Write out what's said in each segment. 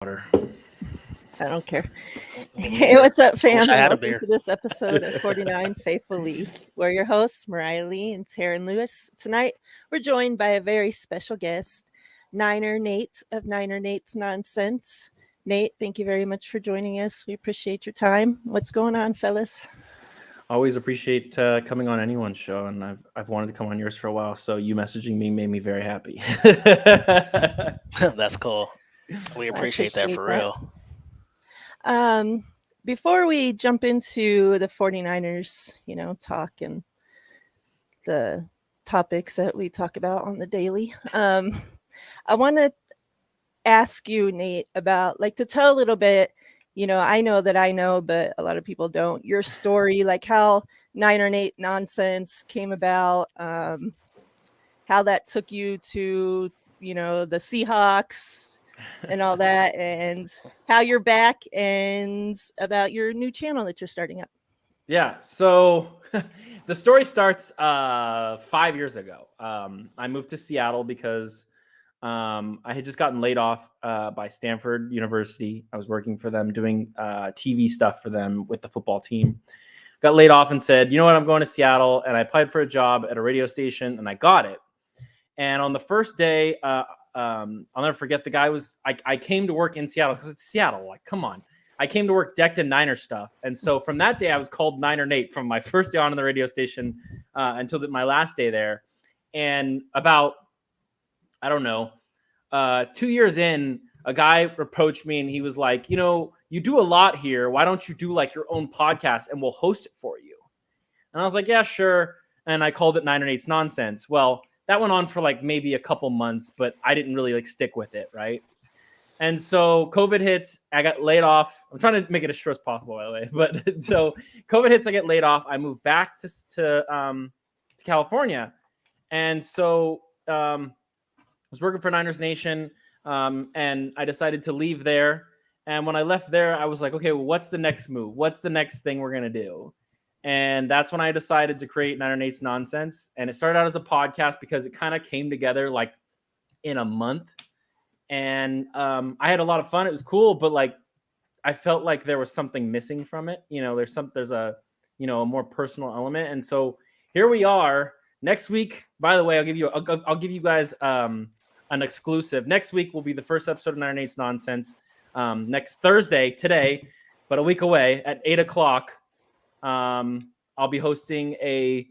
water. I don't care. Hey, what's up, I wish fam? I And had a welcome beer. to this episode of 49 Faithfully. We're your hosts, Miriah Lee and Teran Lewis. Tonight, we're joined by a very special guest, Niner Nate of Niner Nate's Nonsense. Nate, thank you very much for joining us. We appreciate your time. What's going on, fellas? Always appreciate coming on anyone's show, and I've wanted to come on yours for a while. So you messaging me made me very happy. That's cool. We I appreciate that for that. real. Before we jump into the 49ers, talk and the topics that we talk about on the daily, I want to ask you, Nate, about to tell a little bit. I know that I know, but a lot of people don't. Your story, like how Niner Nate Nonsense came about, how that took you to, the Seahawks and all that, and how you're back, and about your new channel that you're starting up. Yeah. So the story starts 5 years ago. I moved to Seattle because I had just gotten laid off by Stanford University. I was working for them, doing TV stuff for them with the football team. Got laid off and said, you know what, I'm going to Seattle. And I applied for a job at a radio station and I got it. And on the first day, I'll never forget, the guy was, I came to work in Seattle because it's Seattle. Like, come on. I came to work decked in Niner stuff. And so from that day, I was called Niner Nate from my first day on the radio station until my last day there. And about, I don't know, 2 years in, a guy approached me and he was like, you do a lot here. Why don't you do like your own podcast and we'll host it for you? And I was like, yeah, sure. And I called it Niner Nate's Nonsense. Well, that went on for like maybe a couple months, but I didn't really like stick with it, right? And so COVID hits, I got laid off. I'm trying to make it as short as possible, by the way. But so COVID hits, I get laid off. I moved back to California. And so I was working for Niners Nation, and I decided to leave there. And when I left there, I was like, okay, well, what's the next move? What's the next thing we're going to do? And that's when I decided to create Niner Nate's Nonsense. And it started out as a podcast because it kind of came together like in a month. And I had a lot of fun. It was cool, but like I felt like there was something missing from it. There's a more personal element. And so here we are. Next week, by the way, I'll give you guys an exclusive. Next week will be the first episode of Niner Nate's Nonsense. Next Thursday, today, but a week away at 8:00. I'll be hosting a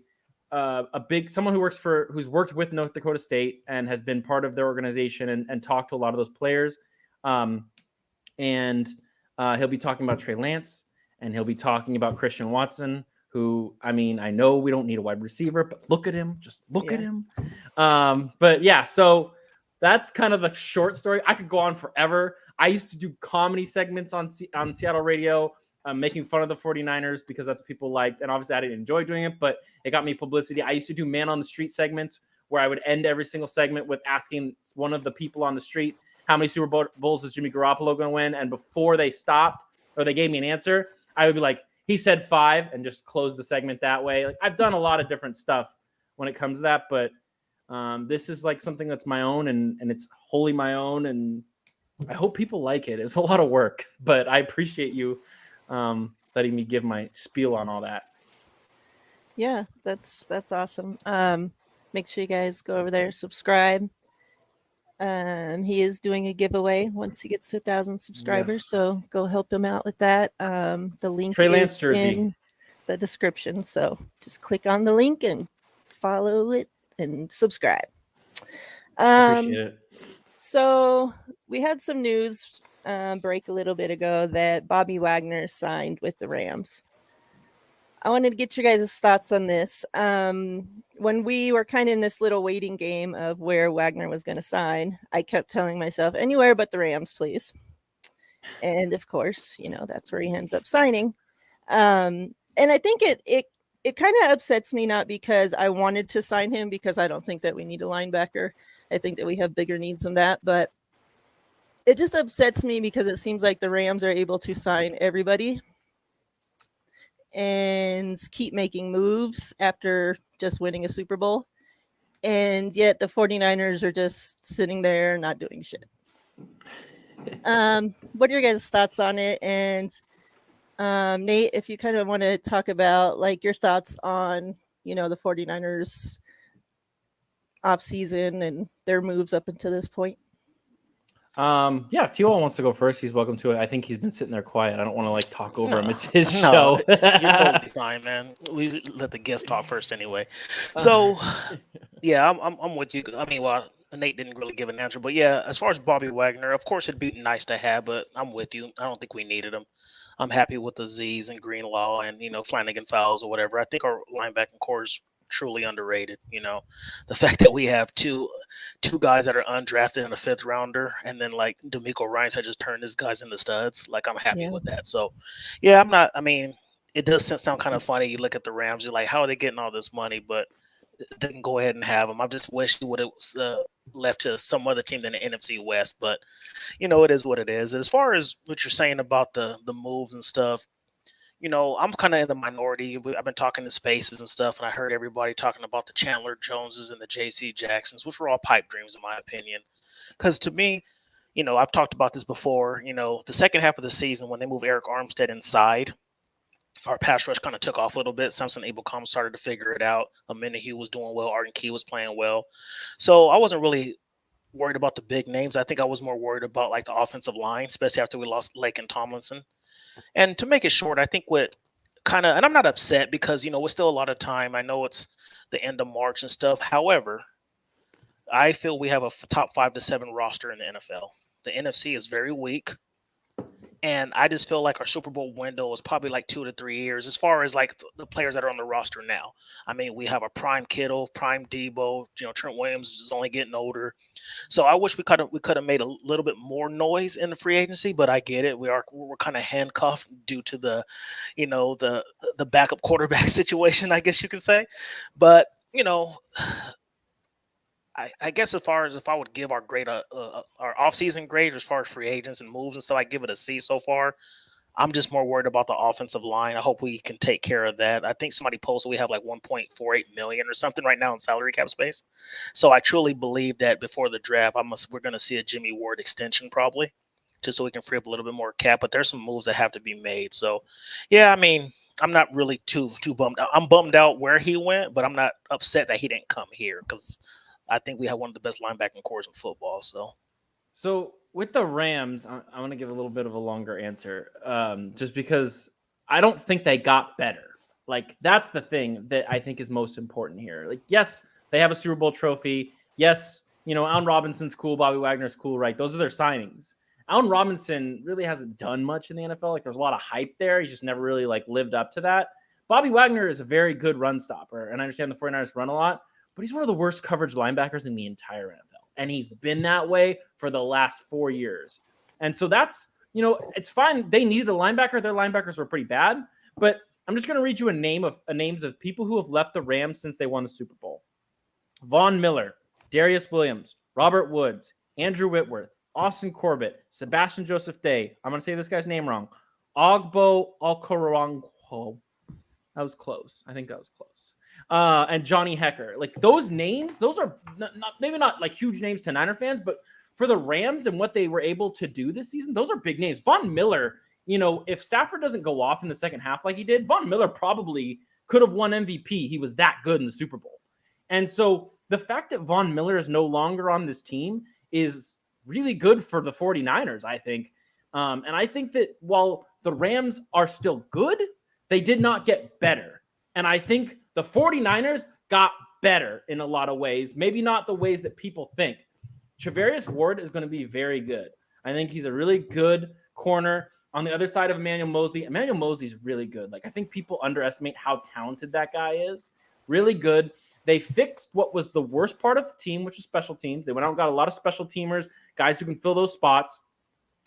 big someone who's worked with North Dakota State and has been part of their organization and talked to a lot of those players. And he'll be talking about Trey Lance, and he'll be talking about Christian Watson, who, I mean, I know we don't need a wide receiver, but look at him, just look at him. But yeah, so that's kind of a short story. I could go on forever. I used to do comedy segments on Seattle radio, making fun of the 49ers because that's what people liked. And obviously I didn't enjoy doing it, but it got me publicity. I used to do man on the street segments where I would end every single segment with asking one of the people on the street, how many Super Bowls is Jimmy Garoppolo going to win? And before they stopped or they gave me an answer, I would be like, he said 5, and just close the segment that way. Like, I've done a lot of different stuff when it comes to that, but this is like something that's my own and it's wholly my own. And I hope people like it. It's a lot of work, but I appreciate you letting me give my spiel on all that. Yeah, that's awesome. Make sure you guys go over there, subscribe. He is doing a giveaway once he gets to 1,000 subscribers, so go help him out with that. The link Trey Lance is jersey in the description, so just click on the link and follow it and subscribe. Appreciate it. So we had some news break a little bit ago that Bobby Wagner signed with the Rams. I wanted to get your guys' thoughts on this. When we were kind of in this little waiting game of where Wagner was going to sign, I kept telling myself, anywhere but the Rams, please. And of course, that's where he ends up signing. And I think it kind of upsets me, not because I wanted to sign him, because I don't think that we need a linebacker. I think that we have bigger needs than that. But it just upsets me because it seems like the Rams are able to sign everybody and keep making moves after just winning a Super Bowl. And yet the 49ers are just sitting there not doing shit. What are your guys' thoughts on it? And Nate, if you kind of want to talk about like your thoughts on, the 49ers off season and their moves up until this point. Yeah, if T-Wall wants to go first, he's welcome to it. I think he's been sitting there quiet. I don't want to like talk over him. It's his show. You're totally fine, man. We let the guest talk first anyway. So, yeah, I'm with you. I mean, well, Nate didn't really give an answer, but yeah, as far as Bobby Wagner, of course it'd be nice to have, but I'm with you. I don't think we needed him. I'm happy with the Z's and Greenlaw and Flanagan Fowles or whatever. I think our linebacking core is truly underrated. The fact that we have two guys that are undrafted in a fifth rounder, and then like D'Amico Ryans had just turned his guys into studs. Like I'm happy with that. So, yeah, I'm not. I mean, it does sound kind of funny. You look at the Rams, you're like, how are they getting all this money? But they can go ahead and have them. I just wish he would have left to some other team than the NFC West. But it is what it is. As far as what you're saying about the moves and stuff, I'm kind of in the minority. I've been talking to spaces and stuff, and I heard everybody talking about the Chandler Joneses and the J.C. Jacksons, which were all pipe dreams in my opinion. Because to me, I've talked about this before. The second half of the season when they moved Eric Armstead inside, our pass rush kind of took off a little bit. Samson Ebukam started to figure it out. Amenahue was doing well. Arden Key was playing well. So I wasn't really worried about the big names. I think I was more worried about like the offensive line, especially after we lost Lake and Tomlinson. And to make it short, I think what kind of, and I'm not upset because, we're still a lot of time. I know it's the end of March and stuff. However, I feel we have a top 5 to 7 roster in the NFL. The NFC is very weak. And I just feel like our Super Bowl window is probably like 2 to 3 years as far as like the players that are on the roster now. I mean, we have a prime Kittle, prime Debo. Trent Williams is only getting older. So I wish we could have made a little bit more noise in the free agency, but I get it. We're kind of handcuffed due to the, the backup quarterback situation, I guess you could say. But I guess as far as if I would give our grade, our offseason grade as far as free agents and moves and stuff, I give it a C so far. I'm just more worried about the offensive line. I hope we can take care of that. I think somebody posted we have like 1.48 million or something right now in salary cap space. So I truly believe that before the draft, we're going to see a Jimmy Ward extension probably, just so we can free up a little bit more cap. But there's some moves that have to be made. So, yeah, I mean, I'm not really too bummed out. I'm bummed out where he went, but I'm not upset that he didn't come here because I think we have one of the best linebacking cores in football. So with the Rams, I want to give a little bit of a longer answer, just because I don't think they got better. Like that's the thing that I think is most important here. Like, yes, they have a Super Bowl trophy. Yes, Allen Robinson's cool. Bobby Wagner's cool, right? Those are their signings. Allen Robinson really hasn't done much in the NFL. Like there's a lot of hype there. He's just never really like lived up to that. Bobby Wagner is a very good run stopper. And I understand the 49ers run a lot, but he's one of the worst coverage linebackers in the entire NFL. And he's been that way for the last 4 years. And so that's, it's fine. They needed a linebacker. Their linebackers were pretty bad. But I'm just going to read you names of people who have left the Rams since they won the Super Bowl. Von Miller, Darius Williams, Robert Woods, Andrew Whitworth, Austin Corbett, Sebastian Joseph Day. I'm going to say this guy's name wrong. Ogbo Okoronkwo. That was close. I think that was close. And Johnny Hecker. Like those names, those are maybe not like huge names to Niner fans, but for the Rams and what they were able to do this season, those are big names. Von Miller, if Stafford doesn't go off in the second half like he did, Von Miller probably could have won MVP. He was that good in the Super Bowl. And so the fact that Von Miller is no longer on this team is really good for the 49ers, I think. And I think that while the Rams are still good, they did not get better. And I think the 49ers got better in a lot of ways, maybe not the ways that people think. Charvarius Ward is going to be very good. I think he's a really good corner on the other side of Emmanuel Mosley. Emmanuel Mosley's really good. Like I think people underestimate how talented that guy is. Really good. They fixed what was the worst part of the team, which is special teams. They went out and got a lot of special teamers, guys who can fill those spots.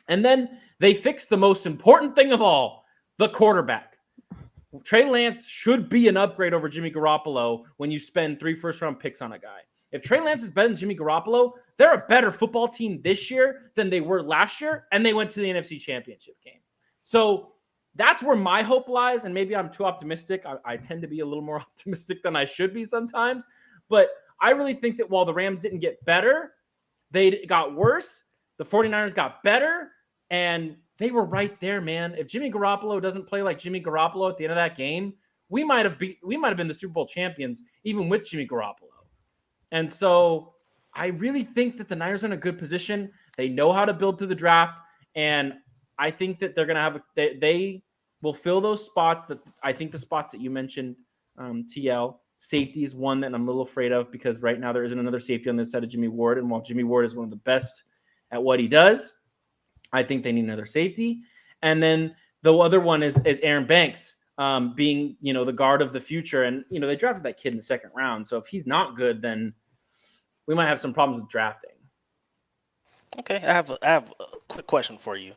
And then they fixed the most important thing of all, the quarterback. Trey Lance should be an upgrade over Jimmy Garoppolo when you spend 3 first-round picks on a guy. If Trey Lance is better than Jimmy Garoppolo, they're a better football team this year than they were last year, and they went to the NFC Championship game. So that's where my hope lies, and maybe I'm too optimistic. I tend to be a little more optimistic than I should be sometimes, but I really think that while the Rams didn't get better, they got worse. the 49ers got better, and they were right there, man. If Jimmy Garoppolo doesn't play like Jimmy Garoppolo at the end of that game, we might have been the Super Bowl champions even with Jimmy Garoppolo. And so I really think that the Niners are in a good position. They know how to build through the draft, and I think that they're going to have they will fill those spots. That I think the spots that you mentioned, TL, safety is one that I'm a little afraid of because right now there isn't another safety on this side of Jimmy Ward, and while Jimmy Ward is one of the best at what he does, I think they need another safety. And then the other one is Aaron Banks, being the guard of the future, and they drafted that kid in the second round. So if he's not good, then we might have some problems with drafting. Okay, I have a quick question for you.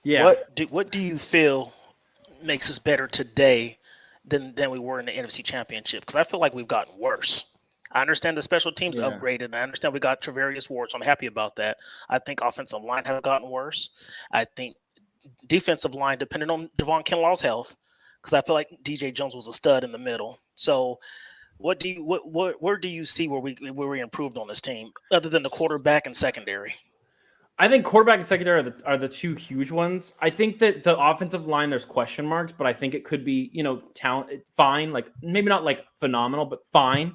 Yeah. What do you feel makes us better today than we were in the NFC Championship? Because I feel like we've gotten worse. I understand the special teams upgraded, and I understand we got Travarius Ward, so I'm happy about that. I think offensive line has gotten worse. I think defensive line, depending on Devon Kinlaw's health, because I feel like DJ Jones was a stud in the middle. So where do you see where we improved on this team, other than the quarterback and secondary? I think quarterback and secondary are the two huge ones. I think that the offensive line, there's question marks, but I think it could be, talent fine, like maybe not like phenomenal, but fine.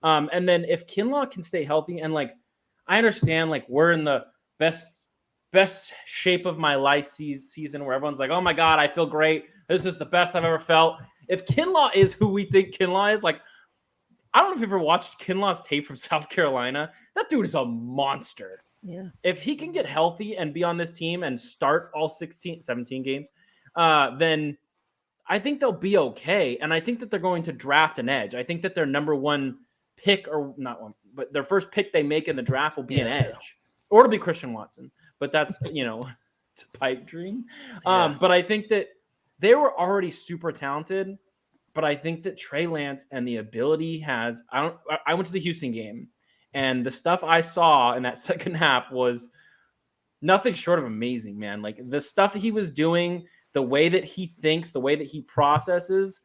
And then if Kinlaw can stay healthy, and like I understand, like we're in the best shape of my life season where everyone's like, oh my God, I feel great. This is the best I've ever felt. If Kinlaw is who we think Kinlaw is, like, I don't know if you've ever watched Kinlaw's tape from South Carolina. That dude is a monster. Yeah. If he can get healthy and be on this team and start all 17 games, then I think they'll be okay. And I think that they're going to draft an edge. I think that their number one pick, or not one, but their first pick they make in the draft will be an edge. Or it'll be Christian Watson. But that's, it's a pipe dream. Yeah. But I think that they were already super talented. But I think that Trey Lance and the ability has – I went to the Houston game, and the stuff I saw in that second half was nothing short of amazing, man. Like the stuff he was doing, the way that he thinks, the way that he processes.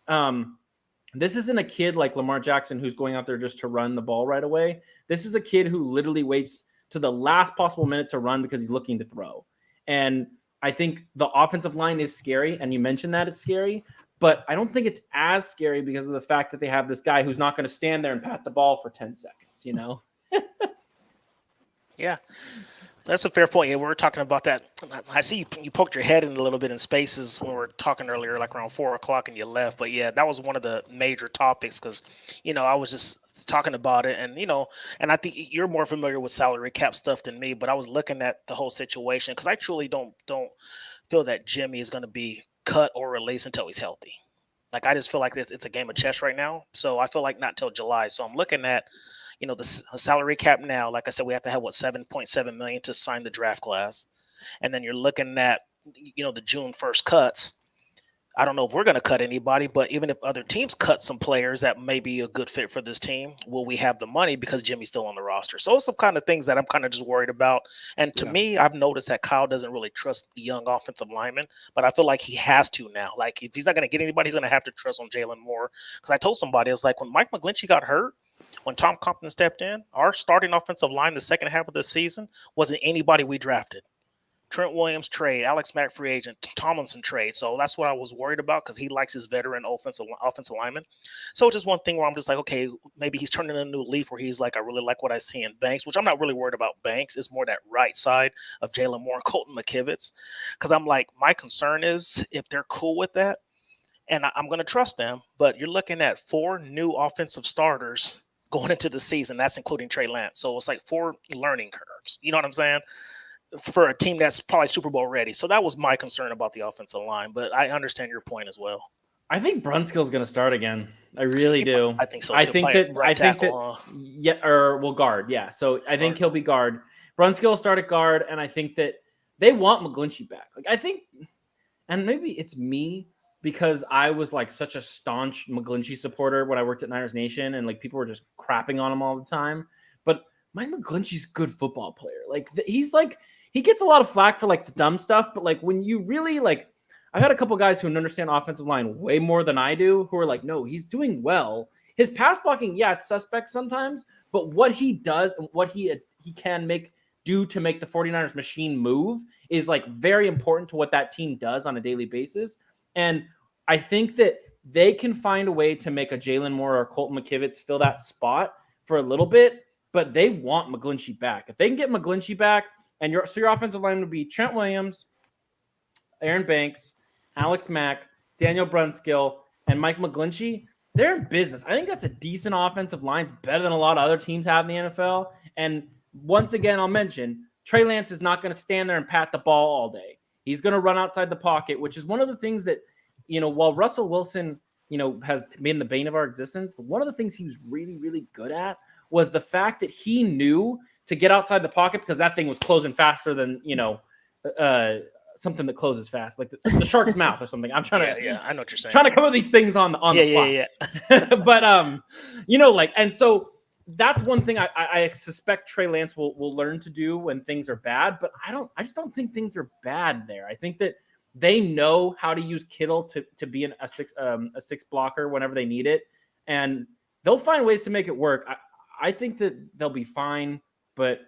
This isn't a kid like Lamar Jackson who's going out there just to run the ball right away. This is a kid who literally waits to the last possible minute to run because he's looking to throw. And I think the offensive line is scary, and you mentioned that it's scary. But I don't think it's as scary because of the fact that they have this guy who's not going to stand there and pat the ball for 10 seconds, Yeah, that's a fair point. Yeah, we were talking about that. I see you poked your head in a little bit in spaces when we were talking earlier, like around 4 o'clock, and you left. But yeah, that was one of the major topics because, I was just talking about it, and and I think you're more familiar with salary cap stuff than me. But I was looking at the whole situation because I truly don't feel that Jimmy is going to be cut or released until he's healthy. Like I just feel like it's a game of chess right now. So I feel like not till July. So I'm looking at, the salary cap now. Like I said, we have to have $7.7 million to sign the draft class, and then you're looking at the June 1st cuts. I don't know if we're going to cut anybody, but even if other teams cut some players that may be a good fit for this team, will we have the money because Jimmy's still on the roster? So it's some kind of things that I'm kind of just worried about. And to me, I've noticed that Kyle doesn't really trust the young offensive linemen, but I feel like he has to now. Like if he's not going to get anybody, he's going to have to trust on Jalen Moore. Because I told somebody, it's like when Mike McGlinchey got hurt, when Tom Compton stepped in, our starting offensive line the second half of the season wasn't anybody we drafted. Trent Williams trade, Alex Mack free agent, Tomlinson trade. So that's what I was worried about because he likes his veteran offensive lineman. So it's just one thing where I'm just like, okay, maybe he's turning a new leaf where he's like, I really like what I see in Banks, which I'm not really worried about Banks. It's more that right side of Jalen Moore and Colton McKivitz. Because I'm like, my concern is if they're cool with that, and I'm going to trust them, but you're looking at 4 new offensive starters going into the season. That's including Trey Lance. So it's like 4 learning curves. You know what I'm saying? For a team that's probably Super Bowl ready. So that was my concern about the offensive line, but I understand your point as well. I think Brunskill's going to start again. I really do. I think so. I think that guard. Yeah. So I think he'll be guard. Brunskill will start at guard, and I think that they want McGlinchey back. Like I think, and maybe it's me because I was like such a staunch McGlinchey supporter when I worked at Niners Nation, and like people were just crapping on him all the time. But Mike McGlinchey's a good football player. Like he's like. He gets a lot of flack for like the dumb stuff, but like when you really like, I've had a couple guys who understand offensive line way more than I do who are like, no, he's doing well. His pass blocking, yeah, it's suspect sometimes, but what he does and what he can make do to make the 49ers machine move is like very important to what that team does on a daily basis. And I think that they can find a way to make a Jalen Moore or Colton McKivitz fill that spot for a little bit, but they want McGlinchey back. If they can get McGlinchey back, and your offensive line would be Trent Williams, Aaron Banks, Alex Mack, Daniel Brunskill, and Mike McGlinchey, they're in business. I think that's a decent offensive line. It's better than a lot of other teams have in the NFL. And once again, I'll mention, Trey Lance is not going to stand there and pat the ball all day. He's going to run outside the pocket, which is one of the things that, while Russell Wilson, has been the bane of our existence, one of the things he was really, really good at was the fact that he knew to get outside the pocket because that thing was closing faster than, something that closes fast, like the shark's mouth or something. I'm trying to, I know what you're saying. Trying to come up with these things on the fly. But and so that's one thing I suspect Trey Lance will learn to do when things are bad. But I just don't think things are bad there. I think that they know how to use Kittle to be a six blocker whenever they need it, and they'll find ways to make it work. I think that they'll be fine, but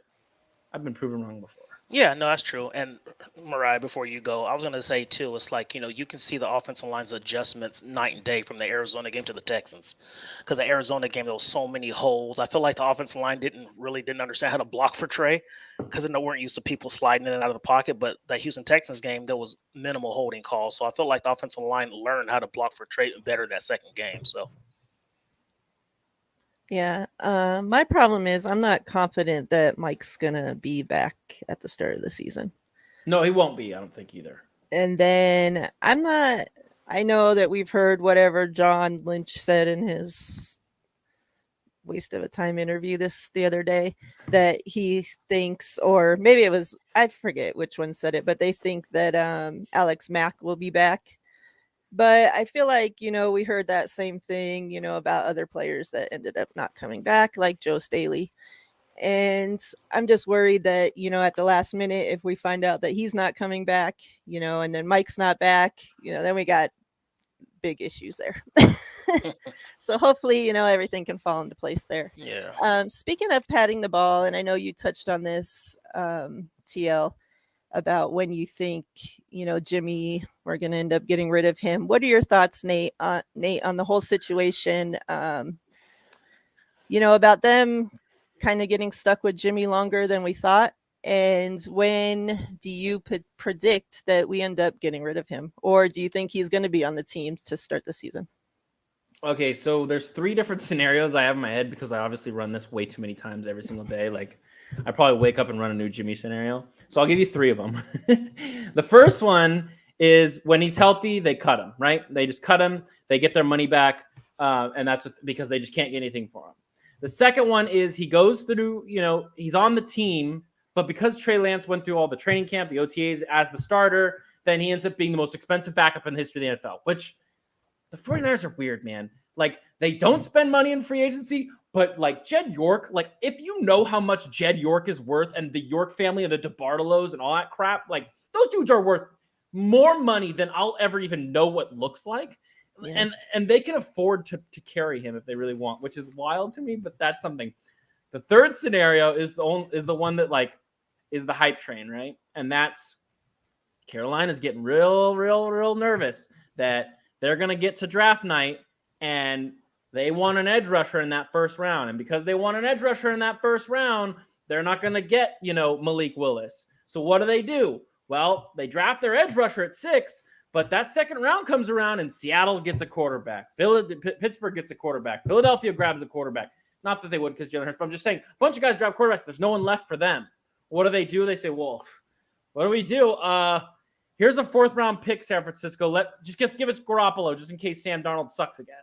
I've been proven wrong before. Yeah, no, that's true. And Miriah, before you go, I was going to say too, it's like, you can see the offensive line's adjustments night and day from the Arizona game to the Texans. Because the Arizona game, there was so many holes. I feel like the offensive line didn't understand how to block for Trey because they weren't used to people sliding in and out of the pocket. But that Houston Texans game, there was minimal holding calls. So I feel like the offensive line learned how to block for Trey better that second game. So. Yeah, my problem is I'm not confident that Mike's going to be back at the start of the season. No, he won't be, I don't think either. And then I know that we've heard whatever John Lynch said in his waste of a time interview the other day, that he thinks, or maybe it was, I forget which one said it, but they think that Alex Mack will be back. But I feel like, we heard that same thing, about other players that ended up not coming back, like Joe Staley. And I'm just worried that, at the last minute, if we find out that he's not coming back, and then Mike's not back, then we got big issues there. So hopefully, everything can fall into place there. Yeah. Speaking of patting the ball, and I know you touched on this, TL, about when you think, Jimmy, we're going to end up getting rid of him. What are your thoughts, Nate, on the whole situation? About them kind of getting stuck with Jimmy longer than we thought. And when do you predict that we end up getting rid of him? Or do you think he's going to be on the team to start the season? Okay, so there's 3 different scenarios I have in my head because I obviously run this way too many times every single day. Like, I probably wake up and run a new Jimmy scenario. So I'll give you 3 of them. The first one is when he's healthy, they cut him, right? They just cut him. They get their money back, and that's because they just can't get anything for him. The second one is he goes through, he's on the team, but because Trey Lance went through all the training camp, the OTAs as the starter, then he ends up being the most expensive backup in the history of the NFL, which the 49ers are weird, man. Like, they don't spend money in free agency, but like Jed York, like if you know how much Jed York is worth and the York family and the DeBartolos and all that crap, like those dudes are worth more money than I'll ever even know what looks like. Yeah. And they can afford to carry him if they really want, which is wild to me, but that's something. The third scenario is the one that like is the hype train, right? And that's Carolina's getting real nervous that they're going to get to draft night and they want an edge rusher in that first round. And because they want an edge rusher in that first round, they're not going to get, Malik Willis. So what do? Well, they draft their edge rusher at 6, but that second round comes around and Seattle gets a quarterback. Pittsburgh gets a quarterback. Philadelphia grabs a quarterback. Not that they would because Jalen Hurts, but I'm just saying a bunch of guys grab quarterbacks. There's no one left for them. What do? They say, well, what do we do? Here's a 4th round pick, San Francisco. Just give it to Garoppolo just in case Sam Darnold sucks again.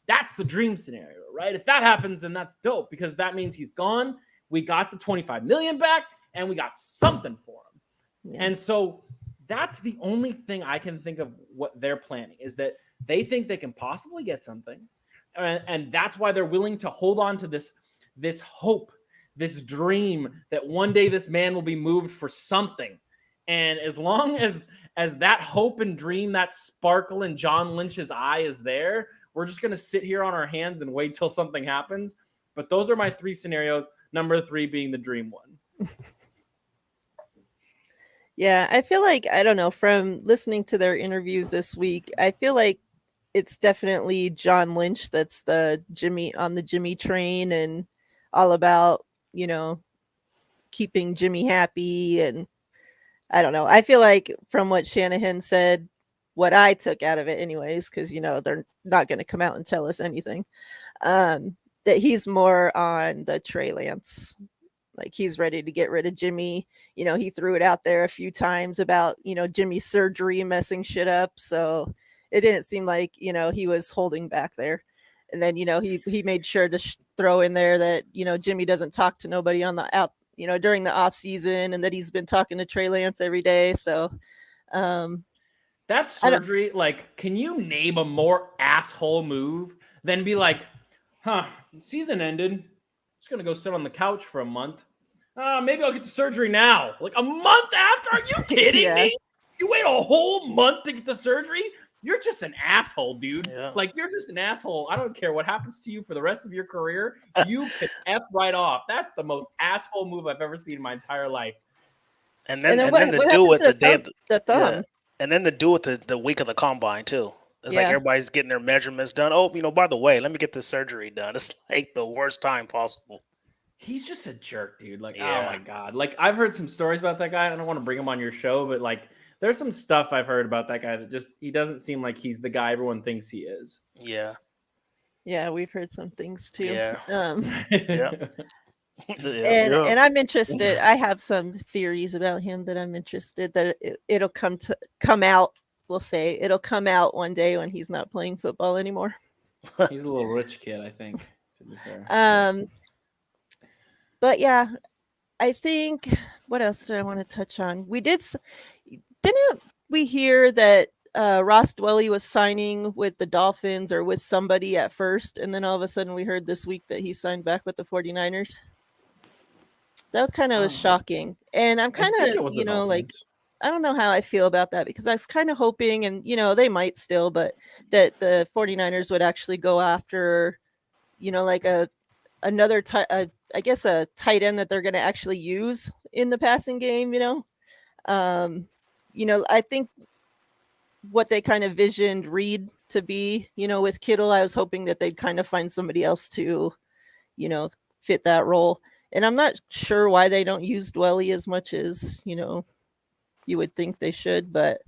That's the dream scenario, right? If that happens, then that's dope because that means he's gone. We got the $25 million back and we got something for him. Yeah. And so that's the only thing I can think of what they're planning is that they think they can possibly get something. And that's why they're willing to hold on to this hope, this dream that one day this man will be moved for something. And as long as that hope and dream, that sparkle in John Lynch's eye is there, we're just going to sit here on our hands and wait till something happens. But those are my 3 scenarios, number 3 being the dream one. Yeah, I feel like, I don't know, from listening to their interviews this week, I feel like it's definitely John Lynch that's the Jimmy train and all about, keeping Jimmy happy. And I don't know. I feel like from what Shanahan said, what I took out of it anyways, because they're not going to come out and tell us anything, that he's more on the Trey Lance. Like, he's ready to get rid of Jimmy. He threw it out there a few times about, Jimmy's surgery messing shit up. So it didn't seem like, he was holding back there. And then, he made sure to throw in there that, Jimmy doesn't talk to nobody on the out, during the off season, and that he's been talking to Trey Lance every day. So that surgery, like, can you name a more asshole move than be like, season ended. Just gonna go sit on the couch for a month. Maybe I'll get the surgery now. Like, a month after? Are you kidding me? You wait a whole month to get the surgery? You're just an asshole, dude. Yeah. Like, you're just an asshole. I don't care what happens to you for the rest of your career. You can F right off. That's the most asshole move I've ever seen in my entire life. And then to do with the day of the thumb. Yeah. And then to do with the week of the combine too. It's like everybody's getting their measurements done. Oh, by the way, let me get this surgery done. It's like the worst time possible. He's just a jerk, dude. Like, oh my God. Like, I've heard some stories about that guy. I don't want to bring him on your show, but like, there's some stuff I've heard about that guy that he doesn't seem like he's the guy everyone thinks he is. Yeah. Yeah, we've heard some things too. Yeah. And I'm interested. I have some theories about him that I'm interested that it'll come out. We'll say it'll come out one day when he's not playing football anymore. He's a little rich kid, I think, to be fair. But yeah, I think, what else do I want to touch on? Didn't we hear that Ross Dwelley was signing with the Dolphins or with somebody at first, and then all of a sudden we heard this week that he signed back with the 49ers? That was kind of shocking. And I'm kind of, like, I don't know how I feel about that, because I was kind of hoping, and, they might still, but that the 49ers would actually go after, like another I guess a tight end that they're going to actually use in the passing game. I think what they kind of visioned Reed to be, with Kittle, I was hoping that they'd kind of find somebody else to, fit that role. And I'm not sure why they don't use Dwelley as much as, you would think they should, but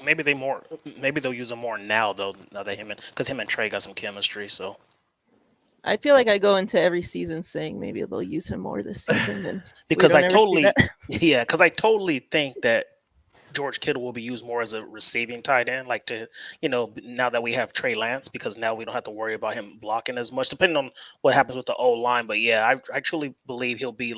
maybe they'll use him more now though, now that him and Trey got some chemistry. So I feel like I go into every season saying maybe they'll use him more this season than because I totally think that George Kittle will be used more as a receiving tight end, like to, now that we have Trey Lance, because now we don't have to worry about him blocking as much, depending on what happens with the O-line. But yeah, I truly believe he'll be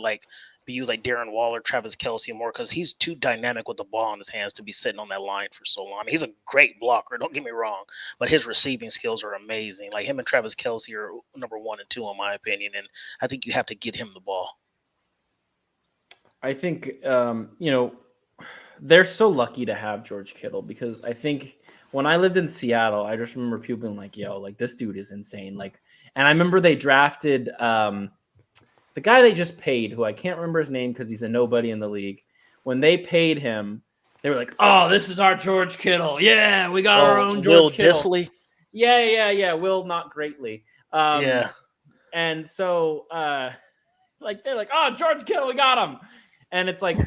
used like Darren Waller, Travis Kelce more, because he's too dynamic with the ball in his hands to be sitting on that line for so long. I mean, he's a great blocker, don't get me wrong, but his receiving skills are amazing. Like, him and Travis Kelce are number 1 and 2 in my opinion, and I think you have to get him the ball. I think, they're so lucky to have George Kittle, because I think when I lived in Seattle, I just remember people being like, yo, like, this dude is insane. Like, and I remember they drafted the guy they just paid, who I can't remember his name because he's a nobody in the league. When they paid him, they were like, oh, this is our George Kittle. Yeah, we got our own George Kittle. Disley? Yeah. Will, not greatly. And so, they're like, oh, George Kittle, we got him. And it's like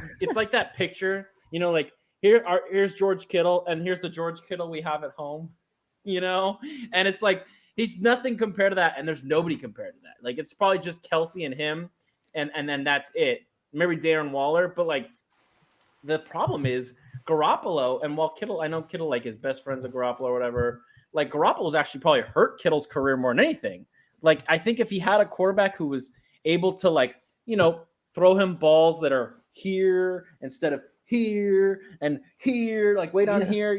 that picture, like, here's George Kittle, and here's the George Kittle we have at home, and it's like, he's nothing compared to that, and there's nobody compared to that. Like, it's probably just Kelce and him, and then that's it. Maybe Darren Waller, but like, the problem is Garoppolo, and while Kittle, I know Kittle, like, his best friend's a Garoppolo or whatever, like, Garoppolo's actually probably hurt Kittle's career more than anything. Like, I think if he had a quarterback who was able to, like, throw him balls that are here instead of here and here, like way down here,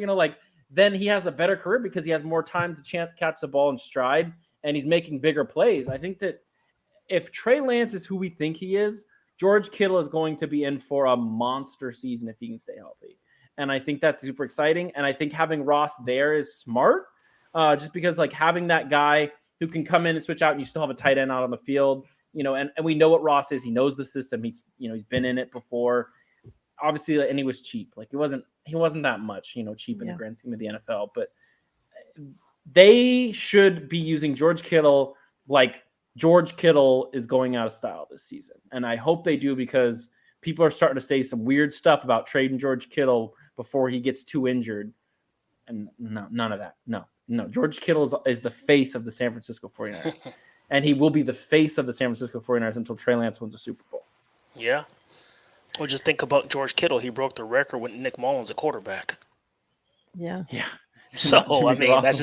then he has a better career because he has more time to catch the ball in stride, and he's making bigger plays. I think that if Trey Lance is who we think he is, George Kittle is going to be in for a monster season if he can stay healthy. And I think that's super exciting. And I think having Ross there is smart, just because, like, having that guy who can come in and switch out, and you still have a tight end out on the field, and we know what Ross is. He knows the system. He's been in it before. obviously, and he was cheap. Like he wasn't that much, cheap in the Yeah. grand scheme of the NFL. But they should be using George Kittle like George Kittle is going out of style this season. And I hope they do, because people are starting to say some weird stuff about trading George Kittle before he gets too injured. And no, none of that. No. George Kittle is the face of the San Francisco 49ers. And he will be the face of the San Francisco 49ers until Trey Lance wins a Super Bowl. Yeah. Well, just think about George Kittle. He broke the record with Nick Mullins at quarterback. Yeah. So I mean, that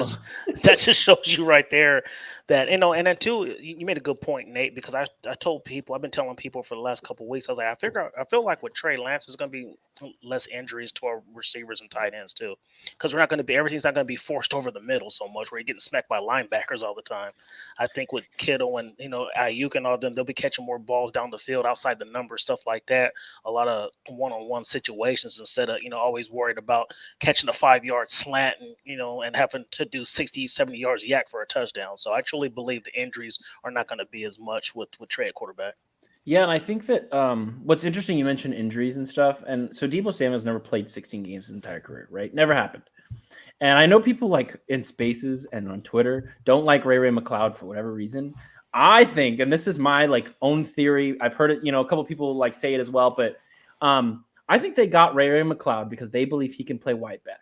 just shows you right there that, and then too, you made a good point, Nate, because I told people, I've been telling people for the last couple of weeks, I was like, I feel like with Trey Lance, there's going to be less injuries to our receivers and tight ends too, because everything's not going to be forced over the middle so much where you're getting smacked by linebackers all the time. I think with Kittle and Ayuk and all them, they'll be catching more balls down the field outside the number, stuff like that. A lot of one-on-one situations instead of always worried about catching a 5-yard slant and having to do 60, 70 yards yak for a touchdown. So I truly believe the injuries are not going to be as much with Trey at quarterback. Yeah, and I think that what's interesting, you mentioned injuries and stuff. And so Deebo Samuel's never played 16 games his entire career, right? Never happened. And I know people like in spaces and on Twitter don't like Ray McCloud for whatever reason. I think, and this is my own theory, I've heard it, a couple people say it as well, but I think they got Ray McCloud because they believe he can play wide back.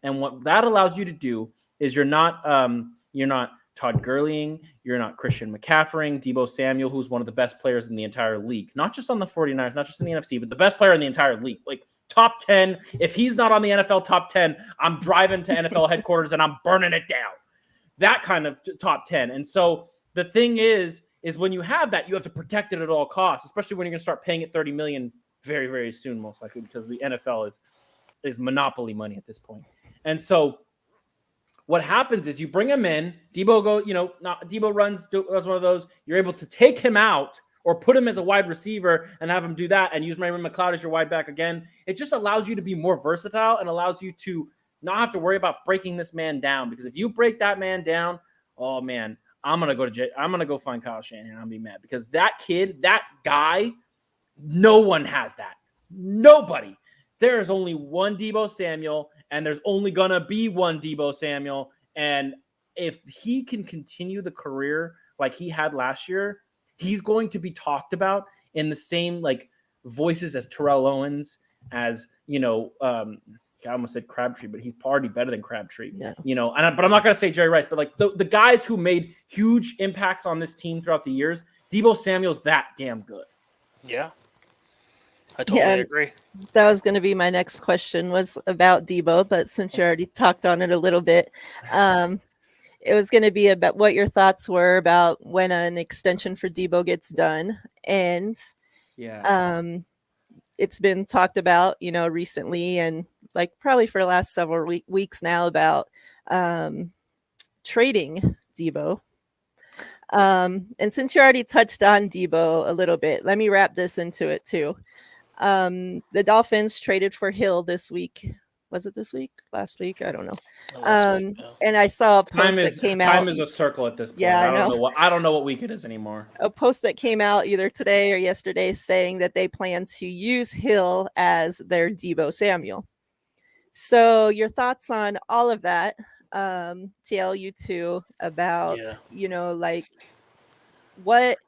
And what that allows you to do is you're not Todd Gurleying, you're not Christian McCaffrey, Deebo Samuel, who's one of the best players in the entire league, not just on the 49ers, not just in the NFC, but the best player in the entire league. Top 10. If he's not on the NFL top 10, I'm driving to NFL headquarters and I'm burning it down. That kind of top 10. And so the thing is when you have that, you have to protect it at all costs, especially when you're going to start paying it $30 million very, very soon, most likely, because the NFL is monopoly money at this point. And so what happens is you bring him in, Deebo does one of those. You're able to take him out or put him as a wide receiver and have him do that and use Ray McCloud as your wide back again. It just allows you to be more versatile and allows you to not have to worry about breaking this man down. Because if you break that man down, oh man, I'm gonna go find Kyle Shanahan. I'll be mad because that kid, that guy, no one has that. Nobody. There is only one Deebo Samuel, and there's only going to be one Deebo Samuel. And if he can continue the career like he had last year, he's going to be talked about in the same voices as Terrell Owens, as, I almost said Crabtree, but he's already better than Crabtree, Yeah. But I'm not going to say Jerry Rice, but the guys who made huge impacts on this team throughout the years, Deebo Samuel's that damn good. Yeah. I totally agree. That was going to be my next question, was about Deebo, but since you already talked on it a little bit, it was going to be about what your thoughts were about when an extension for Deebo gets done. And it's been talked about, recently and probably for the last several weeks now about trading Deebo. And since you already touched on Deebo a little bit, let me wrap this into it too. The Dolphins traded for Hill this week. Was it this week? Last week? I don't know. And I saw a post that came out. Time is a circle at this point. Yeah, I don't know what week it is anymore. A post that came out either today or yesterday saying that they plan to use Hill as their Deebo Samuel. So your thoughts on all of that? TL, you too, about what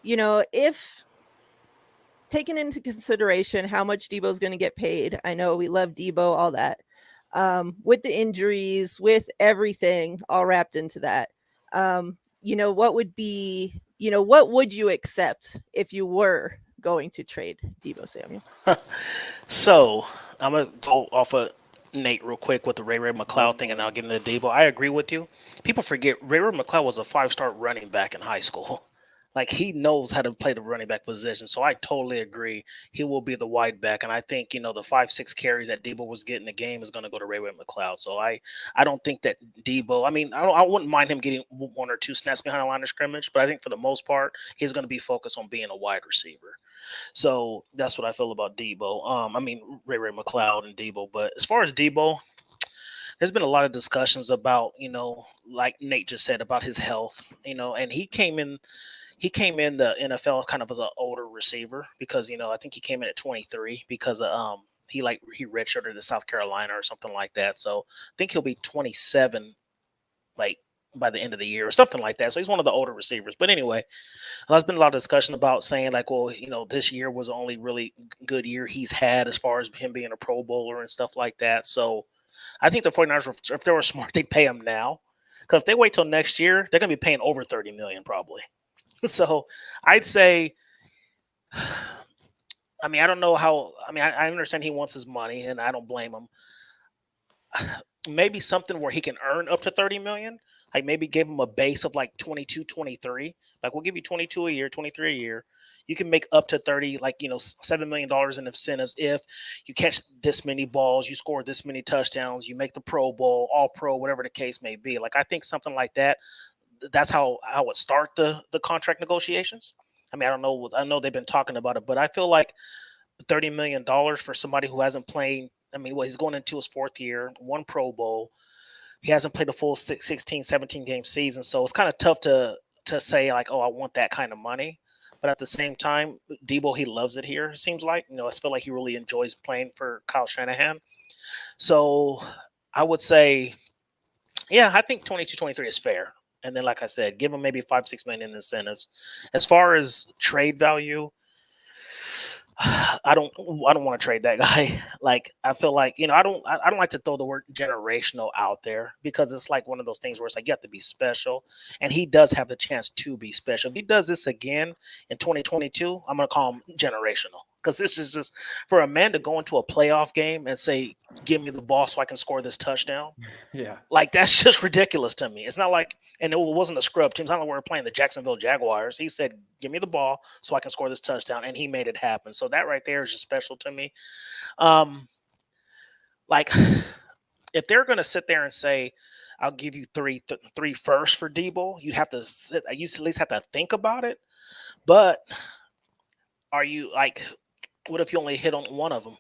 if taking into consideration how much Deebo's going to get paid. I know we love Deebo, all that. With the injuries, with everything all wrapped into that. What would be, what would you accept if you were going to trade Deebo Samuel? So I'm going to go off of Nate real quick with the Ray McCloud thing, and I'll get into Deebo. I agree with you. People forget Ray McCloud was a 5-star running back in high school. He knows how to play the running back position. So I totally agree. He will be the wide back. And I think, the 5-6 carries that Deebo was getting a game is going to go to Ray McCloud. So I don't think that Deebo, I wouldn't mind him getting 1 or 2 snaps behind the line of scrimmage, but I think for the most part, he's going to be focused on being a wide receiver. So that's what I feel about Deebo. Ray McCloud and Deebo. But as far as Deebo, there's been a lot of discussions about, like Nate just said, about his health, and he came in, he came in the NFL kind of as an older receiver because I think he came in at 23 because he redshirted to South Carolina or something like that. So I think he'll be 27 like by the end of the year or something like that. So he's one of the older receivers. But anyway, there's been a lot of discussion about saying like, well, this year was the only really good year he's had as far as him being a Pro Bowler and stuff like that. So I think the 49ers, if they were smart, they'd pay him now. Because if they wait till next year, they're going to be paying over $30 million probably. So I'd say, I mean, I don't know how. I mean, I understand he wants his money, and I don't blame him. Maybe something where he can earn up to $30 million. Like maybe give him a base of like 22, 23. Like we'll give you 22 a year, 23 a year. You can make up to 30, like, $7 million in incentives if you catch this many balls, you score this many touchdowns, you make the Pro Bowl, All Pro, whatever the case may be. Like I think something like that. That's how I would start the contract negotiations. I mean, I don't know. I know they've been talking about it, but I feel like $30 million for somebody who hasn't played. I mean, well, he's going into his fourth year, one Pro Bowl. He hasn't played a full 16, 17 game season. So it's kind of tough to say like, oh, I want that kind of money. But at the same time, Debo, he loves it here. It seems like, I feel like he really enjoys playing for Kyle Shanahan. So I would say, yeah, I think 22, 23 is fair. And then, like I said, give him maybe $5-6 million in incentives. As far as trade value, I don't want to trade that guy. Like I feel like I don't like to throw the word generational out there because it's like one of those things where it's like you have to be special, and he does have the chance to be special. If he does this again in 2022, I'm gonna call him generational because this is just for a man to go into a playoff game and say, "Give me the ball so I can score this touchdown." Yeah, like that's just ridiculous to me. It's not like, and it wasn't a scrub team. It's not like we were playing the Jacksonville Jaguars. He said, "Give me the ball so I can score this touchdown," and he made it happen. So that right there is just special to me. Like if they're going to sit there and say, "I'll give you three firsts for Debo," you have to sit. You at least have to think about it. But are you like, what if you only hit on one of them?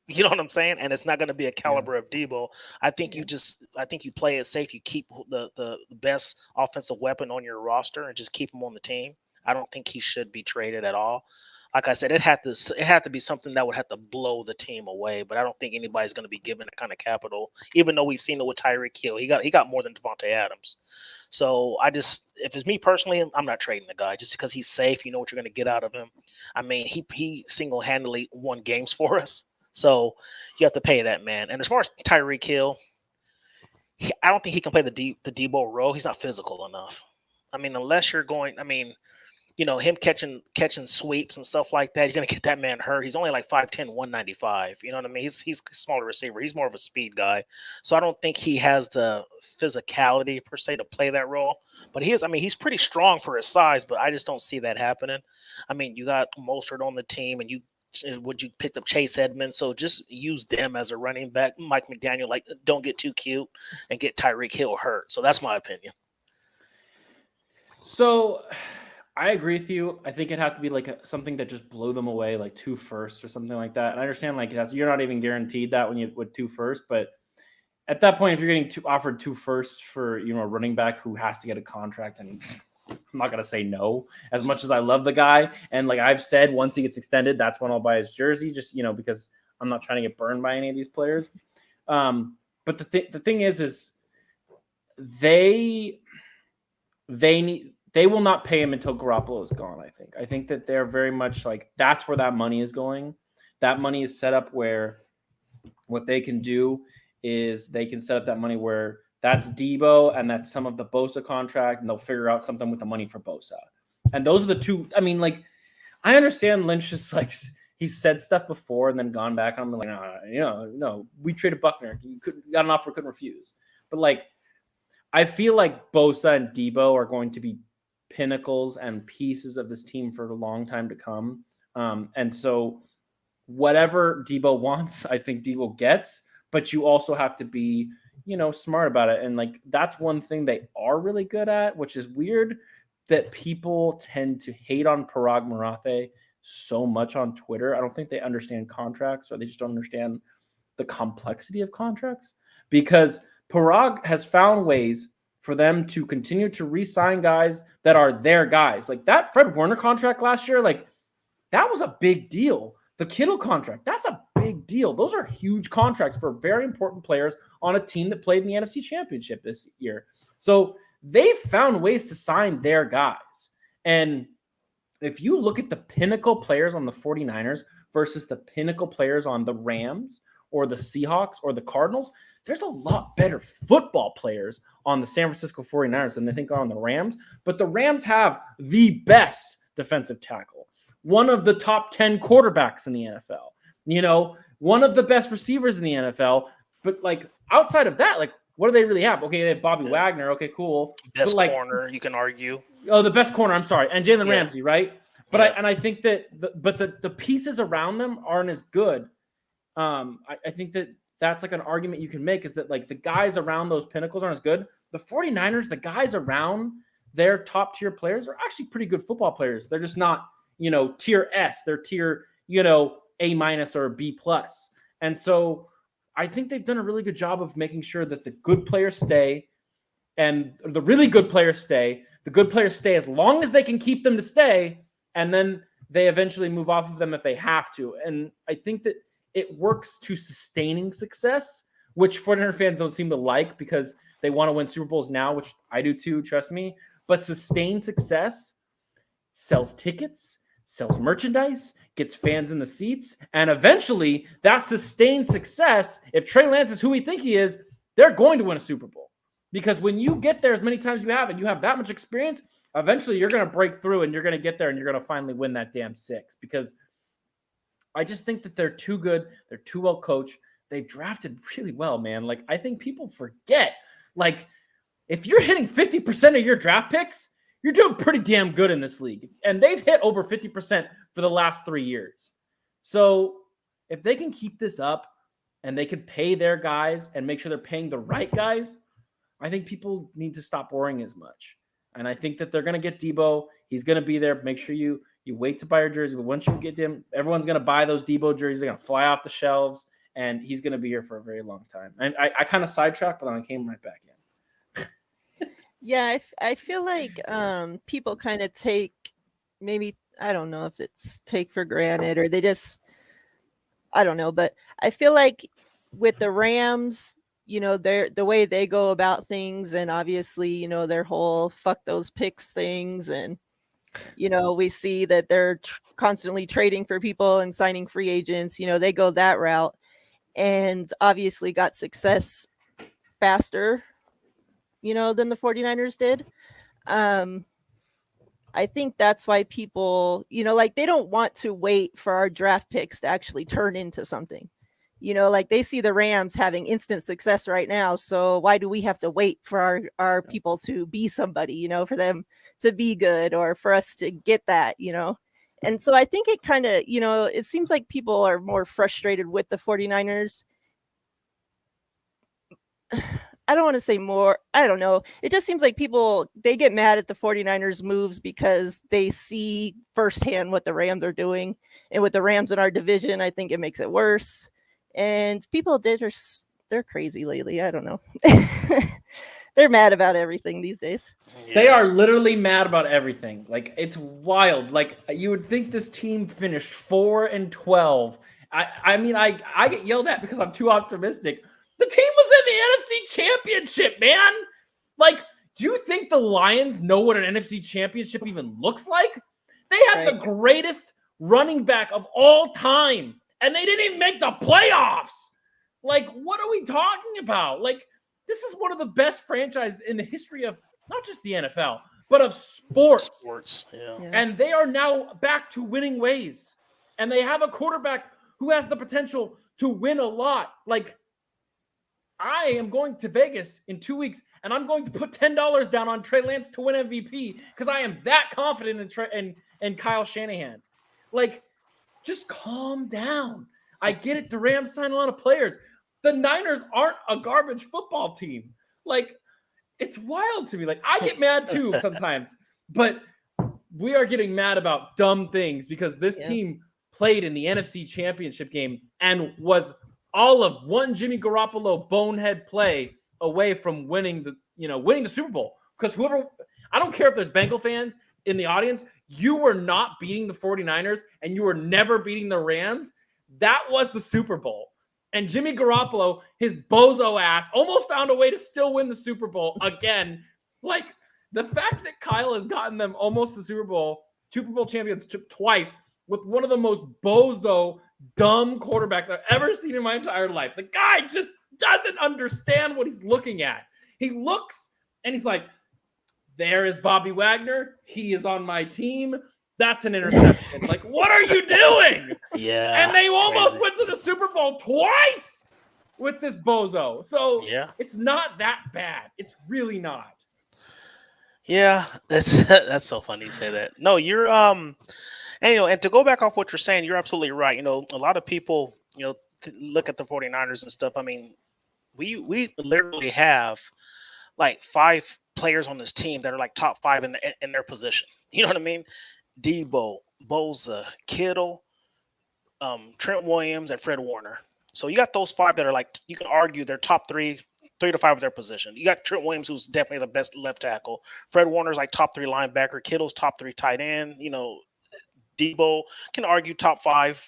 You know what I'm saying? And it's not going to be a caliber of Debo. I think you play it safe. You keep the best offensive weapon on your roster and just keep him on the team. I don't think he should be traded at all. Like I said, it had to be something that would have to blow the team away. But I don't think anybody's going to be given that kind of capital, even though we've seen it with Tyreek Hill. He got more than Devontae Adams. So if it's me personally, I'm not trading the guy just because he's safe. You know what you're going to get out of him. I mean, he single-handedly won games for us. So you have to pay that man. And as far as Tyreek Hill, I don't think he can play the Debo role. He's not physical enough. I mean, unless you're going, him catching sweeps and stuff like that, you're going to get that man hurt. He's only like 5'10", 195. You know what I mean? He's a smaller receiver. He's more of a speed guy. So I don't think he has the physicality per se to play that role. But he's pretty strong for his size, but I just don't see that happening. I mean, you got Mostert on the team and you picked up Chase Edmonds, so just use them as a running back. Mike McDaniel, like, don't get too cute and get Tyreek Hill hurt. So that's my opinion. So I agree with you. I think it'd have to be like something that just blew them away, like 2 firsts or something like that. And I understand like you're not even guaranteed that when you with 2 firsts, but at that point, if you're getting offered 2 firsts for a running back who has to get a contract, and I'm not going to say no, as much as I love the guy. And like I've said, once he gets extended, that's when I'll buy his jersey, just, because I'm not trying to get burned by any of these players. But the thing is they will not pay him until Garoppolo is gone. I think that they're very much like, that's where that money is going. That money is set up where what they can do is they can set up that money where that's Debo and that's some of the Bosa contract, and they'll figure out something with the money for Bosa. And those are the two. I mean, like, I understand Lynch is like, he's said stuff before and then gone back. I'm like, no, we traded Buckner. He got an offer, couldn't refuse. But like, I feel like Bosa and Debo are going to be pinnacles and pieces of this team for a long time to come. And so whatever Debo wants, I think Debo gets, but you also have to be, smart about it. And like, that's one thing they are really good at, which is weird that people tend to hate on Parag Marathe so much on Twitter. I don't think they understand contracts, or they just don't understand the complexity of contracts, because Parag has found ways for them to continue to re-sign guys that are their guys. Like that Fred Warner contract last year, like that was a big deal. The Kittle contract, that's a big deal. Those are huge contracts for very important players on a team that played in the NFC Championship this year. So they found ways to sign their guys. And if you look at the pinnacle players on the 49ers versus the pinnacle players on the Rams or the Seahawks or the Cardinals, there's a lot better football players on the San Francisco 49ers than they think are on the Rams. But the Rams have the best defensive tackle, one of the top 10 quarterbacks in the NFL, you know, one of the best receivers in the NFL. But like outside of that, like what do they really have? Okay, they have Bobby Wagner. Okay, cool. Best like, corner, you can argue. Oh, the best corner. I'm sorry, and Jalen Ramsey, right? But Yeah. I think that the pieces around them aren't as good. I think that's like an argument you can make is that like the guys around those pinnacles aren't as good. The 49ers, the guys around their top tier players are actually pretty good football players. They're just not, you know, tier S. They're tier, you know, A- or B+. And so I think they've done a really good job of making sure that the good players stay and the really good players stay. The good players stay as long as they can keep them to stay, and then they eventually move off of them if they have to. And I think that it works to sustaining success, which 49er fans don't seem to like because they want to win Super Bowls now, which I do too, trust me. But sustained success sells tickets, sells merchandise, gets fans in the seats, and eventually that sustained success, if Trey Lance is who we think he is, they're going to win a Super Bowl. Because when you get there as many times you have and you have that much experience, eventually you're going to break through and you're going to get there and you're going to finally win that damn 6. Because I just think that they're too good. They're too well coached. They've drafted really well, man. Like, I think people forget, like, if you're hitting 50% of your draft picks, you're doing pretty damn good in this league. And they've hit over 50% for the last 3 years. So if they can keep this up and they can pay their guys and make sure they're paying the right guys, I think people need to stop worrying as much. And I think that they're going to get Debo. He's going to be there. Make sure you wait to buy your jersey. But once you get him, everyone's going to buy those Debo jerseys. They're going to fly off the shelves. And he's going to be here for a very long time. And I kind of sidetracked, but then I came right back in. Yeah, I feel like people kind of take, maybe, I don't know if it's take for granted or they just, I don't know. But I feel like with the Rams, you know, the way they go about things, and obviously, you know, their whole fuck those picks things. And, you know, we see that they're constantly trading for people and signing free agents. You know, they go that route and obviously got success faster, you know, than the 49ers did. I think that's why people, you know, like they don't want to wait for our draft picks to actually turn into something. You know, like they see the Rams having instant success right now. So why do we have to wait for our people to be somebody, you know, for them to be good or for us to get that, you know? And so I think it kind of, you know, it seems like people are more frustrated with the 49ers. I don't want to say more. I don't know. It just seems like people, they get mad at the 49ers moves because they see firsthand what the Rams are doing. And with the Rams in our division, I think it makes it worse. And people they're crazy lately. I don't know. They're mad about everything these days. Yeah. They are literally mad about everything. Like, it's wild. Like, you would think this team finished 4-12. I mean, I get yelled at because I'm too optimistic. The team was in the NFC Championship, man. Like, do you think the Lions know what an NFC Championship even looks like? They have the greatest running back of all time, and they didn't even make the playoffs. Like, what are we talking about? Like, this is one of the best franchises in the history of not just the NFL, but of sports. Yeah. And they are now back to winning ways. And they have a quarterback who has the potential to win a lot. Like, I am going to Vegas in 2 weeks, and I'm going to put $10 down on Trey Lance to win MVP because I am that confident in Kyle Shanahan. Like, just calm down. I get it. The Rams sign a lot of players. The Niners aren't a garbage football team. Like, it's wild to me. Like, I get mad too sometimes, but we are getting mad about dumb things because this team played in the NFC Championship game and was all of one Jimmy Garoppolo bonehead play away from winning winning the Super Bowl. Because I don't care if there's Bengal fans in the audience, you were not beating the 49ers and you were never beating the Rams. That was the Super Bowl. And Jimmy Garoppolo, his bozo ass, almost found a way to still win the Super Bowl again. Like, the fact that Kyle has gotten them almost the Super Bowl champions twice with one of the most bozo, dumb quarterbacks I've ever seen in my entire life. The guy just doesn't understand what he's looking at. He looks and he's like, there is Bobby Wagner. He is on my team. That's an interception. Like, what are you doing? Yeah. And they almost went to the Super Bowl twice with this bozo. So it's not that bad. It's really not. Yeah, that's so funny you say that. No, you're and and to go back off what you're saying, you're absolutely right. A lot of people, look at the 49ers and stuff. I mean, we literally have like 5 players on this team that are like top 5 in their position. You know what I mean? Debo, Bosa, Kittle, Trent Williams, and Fred Warner. So you got those 5 that are like, you can argue they're top 3 to 5 of their position. You got Trent Williams, who's definitely the best left tackle. Fred Warner's like top 3 linebacker. Kittle's top 3 tight end. Debo can argue top 5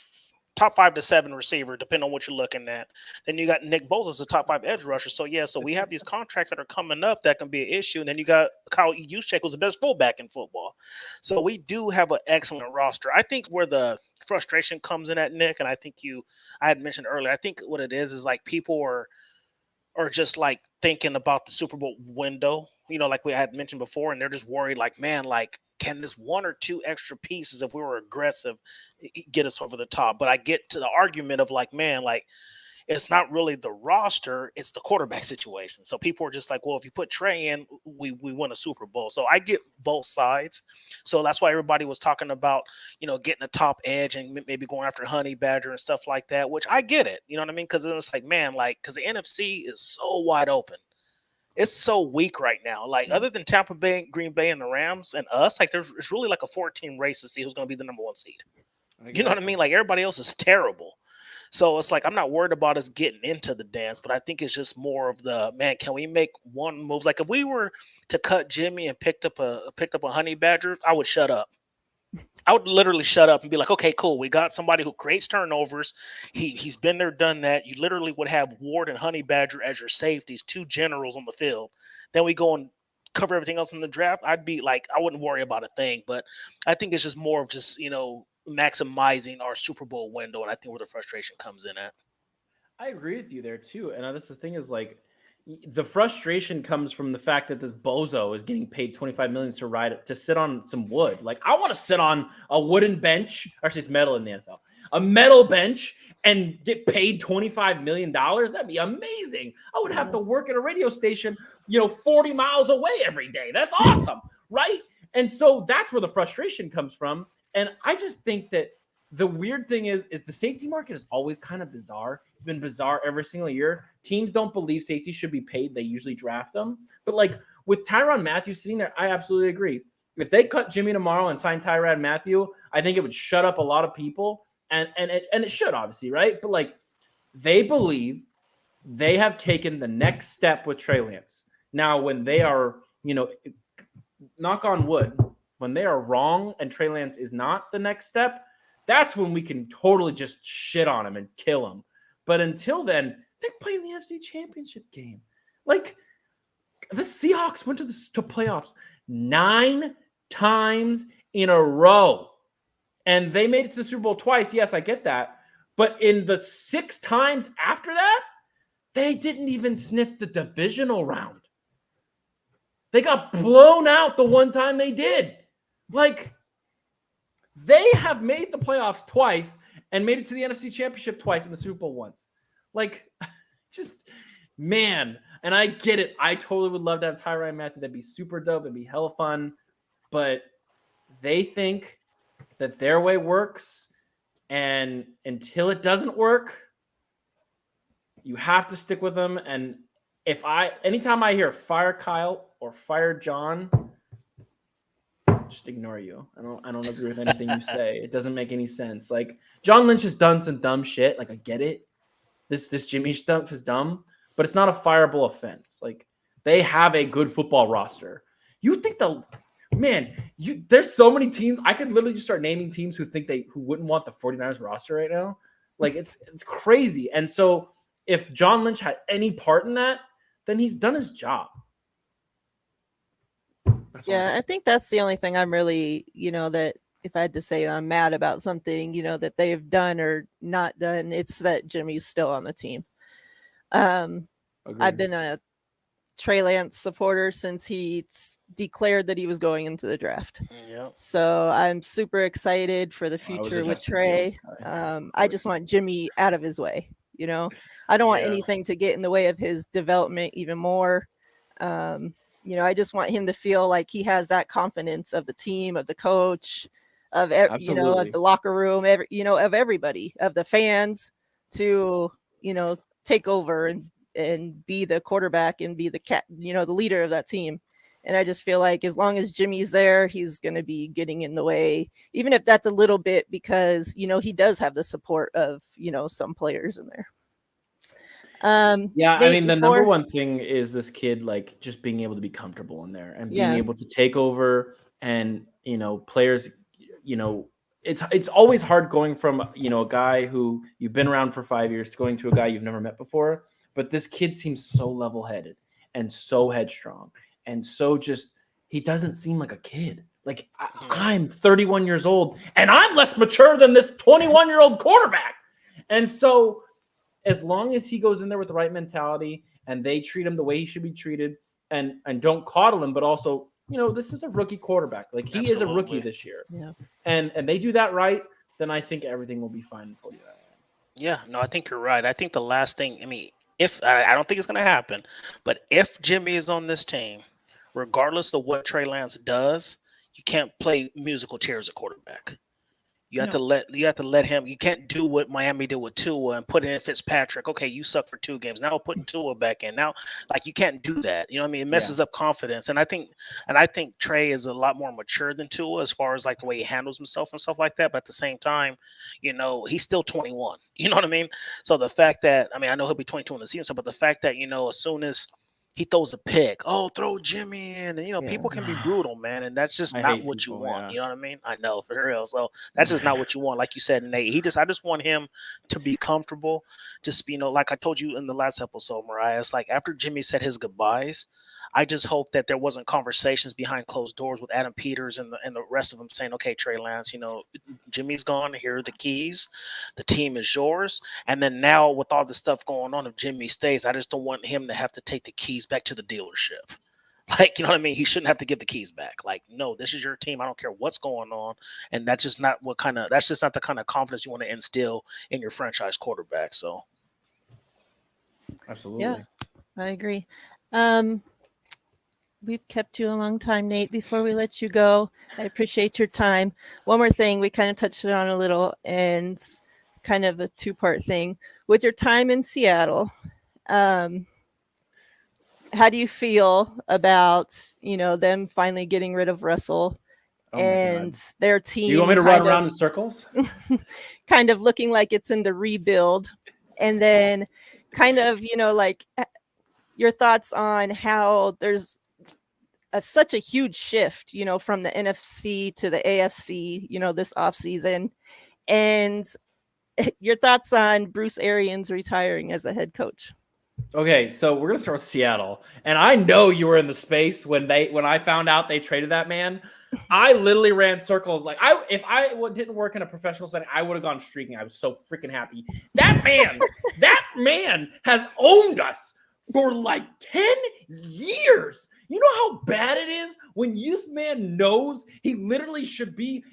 to 7 receiver, depending on what you're looking at. Then you got Nick Bosa as a top 5 edge rusher. So so we have these contracts that are coming up that can be an issue. And then you got Kyle Juszczyk, who's the best fullback in football. So we do have an excellent roster. I think where the frustration comes in at, Nick, and I think I had mentioned earlier, I think what it is like people are just like thinking about the Super Bowl window, like we had mentioned before, and they're just worried, like, man, like, can this 1 or 2 extra pieces, if we were aggressive, get us over the top? But I get to the argument of like, man, like, it's not really the roster, it's the quarterback situation. So people are just like, well, if you put Trey in, we win a Super Bowl. So I get both sides. So that's why everybody was talking about, getting a top edge and maybe going after Honey Badger and stuff like that, which I get it. You know what I mean? Because it's like, man, like, because the NFC is so wide open. It's so weak right now. Like, other than Tampa Bay, Green Bay, and the Rams and us, like, it's really like a 14 race to see who's going to be the number 1 seed. Exactly. You know what I mean? Like, everybody else is terrible. So it's like, I'm not worried about us getting into the dance, but I think it's just more of the, man, can we make one move? Like, if we were to cut Jimmy and picked up a Honey Badger, I would shut up. I would literally shut up and be like, okay, cool. We got somebody who creates turnovers. He's been there, done that. You literally would have Ward and Honey Badger as your safeties, 2 generals on the field. Then we go and cover everything else in the draft. I'd be like, I wouldn't worry about a thing. But I think it's just more of just, maximizing our Super Bowl window. And I think where the frustration comes in at. I agree with you there too. And that's the thing is, like, the frustration comes from the fact that this bozo is getting paid $25 million to sit on some wood. Like, I want to sit on a wooden bench. Actually, it's metal in the NFL. A metal bench and get paid $25 million. That'd be amazing. I would have to work at a radio station, 40 miles away every day. That's awesome, right? And so that's where the frustration comes from. And I just think that the weird thing is the safety market is always kind of bizarre. It's been bizarre every single year. Teams don't believe safety should be paid. They usually draft them. But like with Tyrann Mathieu sitting there, I absolutely agree. If they cut Jimmy tomorrow and sign Tyrann Mathieu, I think it would shut up a lot of people. And it should, obviously, right? But like, they believe they have taken the next step with Trey Lance. Now, when they are, knock on wood, when they are wrong and Trey Lance is not the next step, that's when we can totally just shit on him and kill him. But until then, they're playing the NFC Championship game. Like, the Seahawks went to playoffs 9 times in a row. And they made it to the Super Bowl twice. Yes, I get that. But in the 6 times after that, they didn't even sniff the divisional round. They got blown out the one time they did. Like, they have made the playoffs twice and made it to the NFC Championship twice and the Super Bowl once. Like, just, man. And I get it. I totally would love to have Tyrann Mathieu. That'd be super dope. It'd be hella fun. But they think that their way works. And until it doesn't work, you have to stick with them. And anytime I hear fire Kyle or fire John, just ignore you. I don't agree with anything you say. It doesn't make any sense. Like, John Lynch has done some dumb shit. Like, I get it. This Jimmy stuff is dumb, but it's not a fireable offense. Like, They have a good football roster. You think there's so many teams. I could literally just start naming teams who wouldn't want the 49ers roster right now. Like it's crazy. And so if John Lynch had any part in that, then he's done his job. I think that's the only thing I'm really, that if I had to say I'm mad about something, that they've done or not done, it's that Jimmy's still on the team. I've been a Trey Lance supporter since he declared that he was going into the draft. Yep. So I'm super excited for the future with Trey. I just want Jimmy out of his way. I don't want anything to get in the way of his development even more. I just want him to feel like he has that confidence of the team, of the coach, of of the locker room, of everybody, of the fans to, take over and be the quarterback and be the the leader of that team. And I just feel like as long as Jimmy's there, he's going to be getting in the way, even if that's a little bit because, he does have the support of, some players in there. The number one thing is this kid, like just being able to be comfortable in there and being able to take over and, players, it's always hard going from, a guy who you've been around for 5 years to going to a guy you've never met before. But this kid seems so level-headed and so headstrong and so he doesn't seem like a kid. Like I'm 31 years old and I'm less mature than this 21-year-old quarterback. And so as long as he goes in there with the right mentality and they treat him the way he should be treated and don't coddle him, but also, this is a rookie quarterback. Like he is a rookie this year. Yeah. And they do that right, then I think everything will be fine for you. Yeah, no, I think you're right. I think the last thing, if I don't think it's going to happen, but if Jimmy is on this team, regardless of what Trey Lance does, you can't play musical chairs at quarterback. You have to let him. You can't do what Miami did with Tua and put in Fitzpatrick. Okay, you suck for 2 games. Now we're putting Tua back in. Now, you can't do that. You know what I mean? It messes up confidence. And I think Trey is a lot more mature than Tua as far as the way he handles himself and stuff like that. But at the same time, he's still 21. You know what I mean? So the fact that I know he'll be 22 in the season, but the fact that as soon as he throws a pick, throw Jimmy in. And, people can be brutal, man. And that's just not what you want. You know what I mean? I know, for real. So that's just not what you want. Like you said, Nate, I just want him to be comfortable. Just, like I told you in the last episode, Miriah, it's like after Jimmy said his goodbyes, I just hope that there wasn't conversations behind closed doors with Adam Peters and the rest of them saying, okay, Trey Lance, Jimmy's gone. Here are the keys. The team is yours. And then now with all the stuff going on, if Jimmy stays, I just don't want him to have to take the keys back to the dealership. You know what I mean? He shouldn't have to give the keys back. No, this is your team. I don't care what's going on. And that's just not the kind of confidence you want to instill in your franchise quarterback. So. Absolutely. Yeah, I agree. We've kept you a long time, Nate. Before we let you go, I appreciate your time. One more thing, we kind of touched it on a little, and kind of a 2-part thing. With your time in Seattle, how do you feel about them finally getting rid of Russell and their team? You want me to run around in circles? Kind of looking like it's in the rebuild, and then kind of your thoughts on how there's such a huge shift, from the NFC to the AFC, this offseason, and your thoughts on Bruce Arians retiring as a head coach. Okay, so we're gonna start with Seattle, and I know you were in the space when I found out they traded that man. I literally ran circles. If I didn't work in a professional setting, I would have gone streaking. I was so freaking happy. That man has owned us for 10 years. You know how bad it is when this man knows he literally should be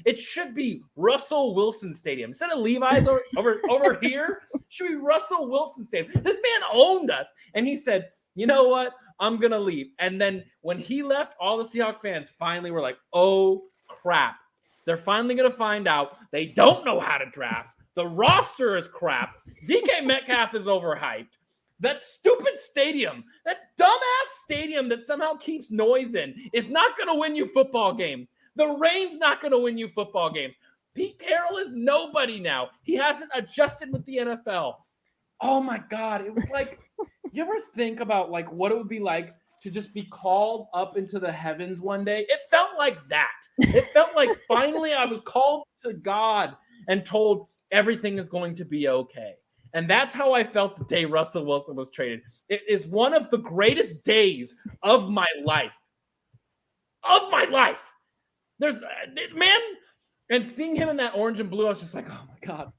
Russell Wilson Stadium. Instead of Levi's over here, it should be Russell Wilson Stadium. This man owned us. And he said, you know what? I'm going to leave. And then when he left, all the Seahawks fans finally were like, oh, crap. They're finally going to find out they don't know how to draft. The roster is crap. DK Metcalf is overhyped. That stupid stadium, that dumbass stadium that somehow keeps noise in, is not going to win you football games. The rain's not going to win you football games. Pete Carroll is nobody now. He hasn't adjusted with the NFL. Oh, my God. It was like, you ever think about what it would be like to just be called up into the heavens one day. It felt like that. It felt like finally I was called to God and told everything is going to be okay. And that's how I felt the day Russell Wilson was traded. It is one of the greatest days of my life. Of my life. There's, man, and seeing him in that orange and blue, I was just like, oh my God,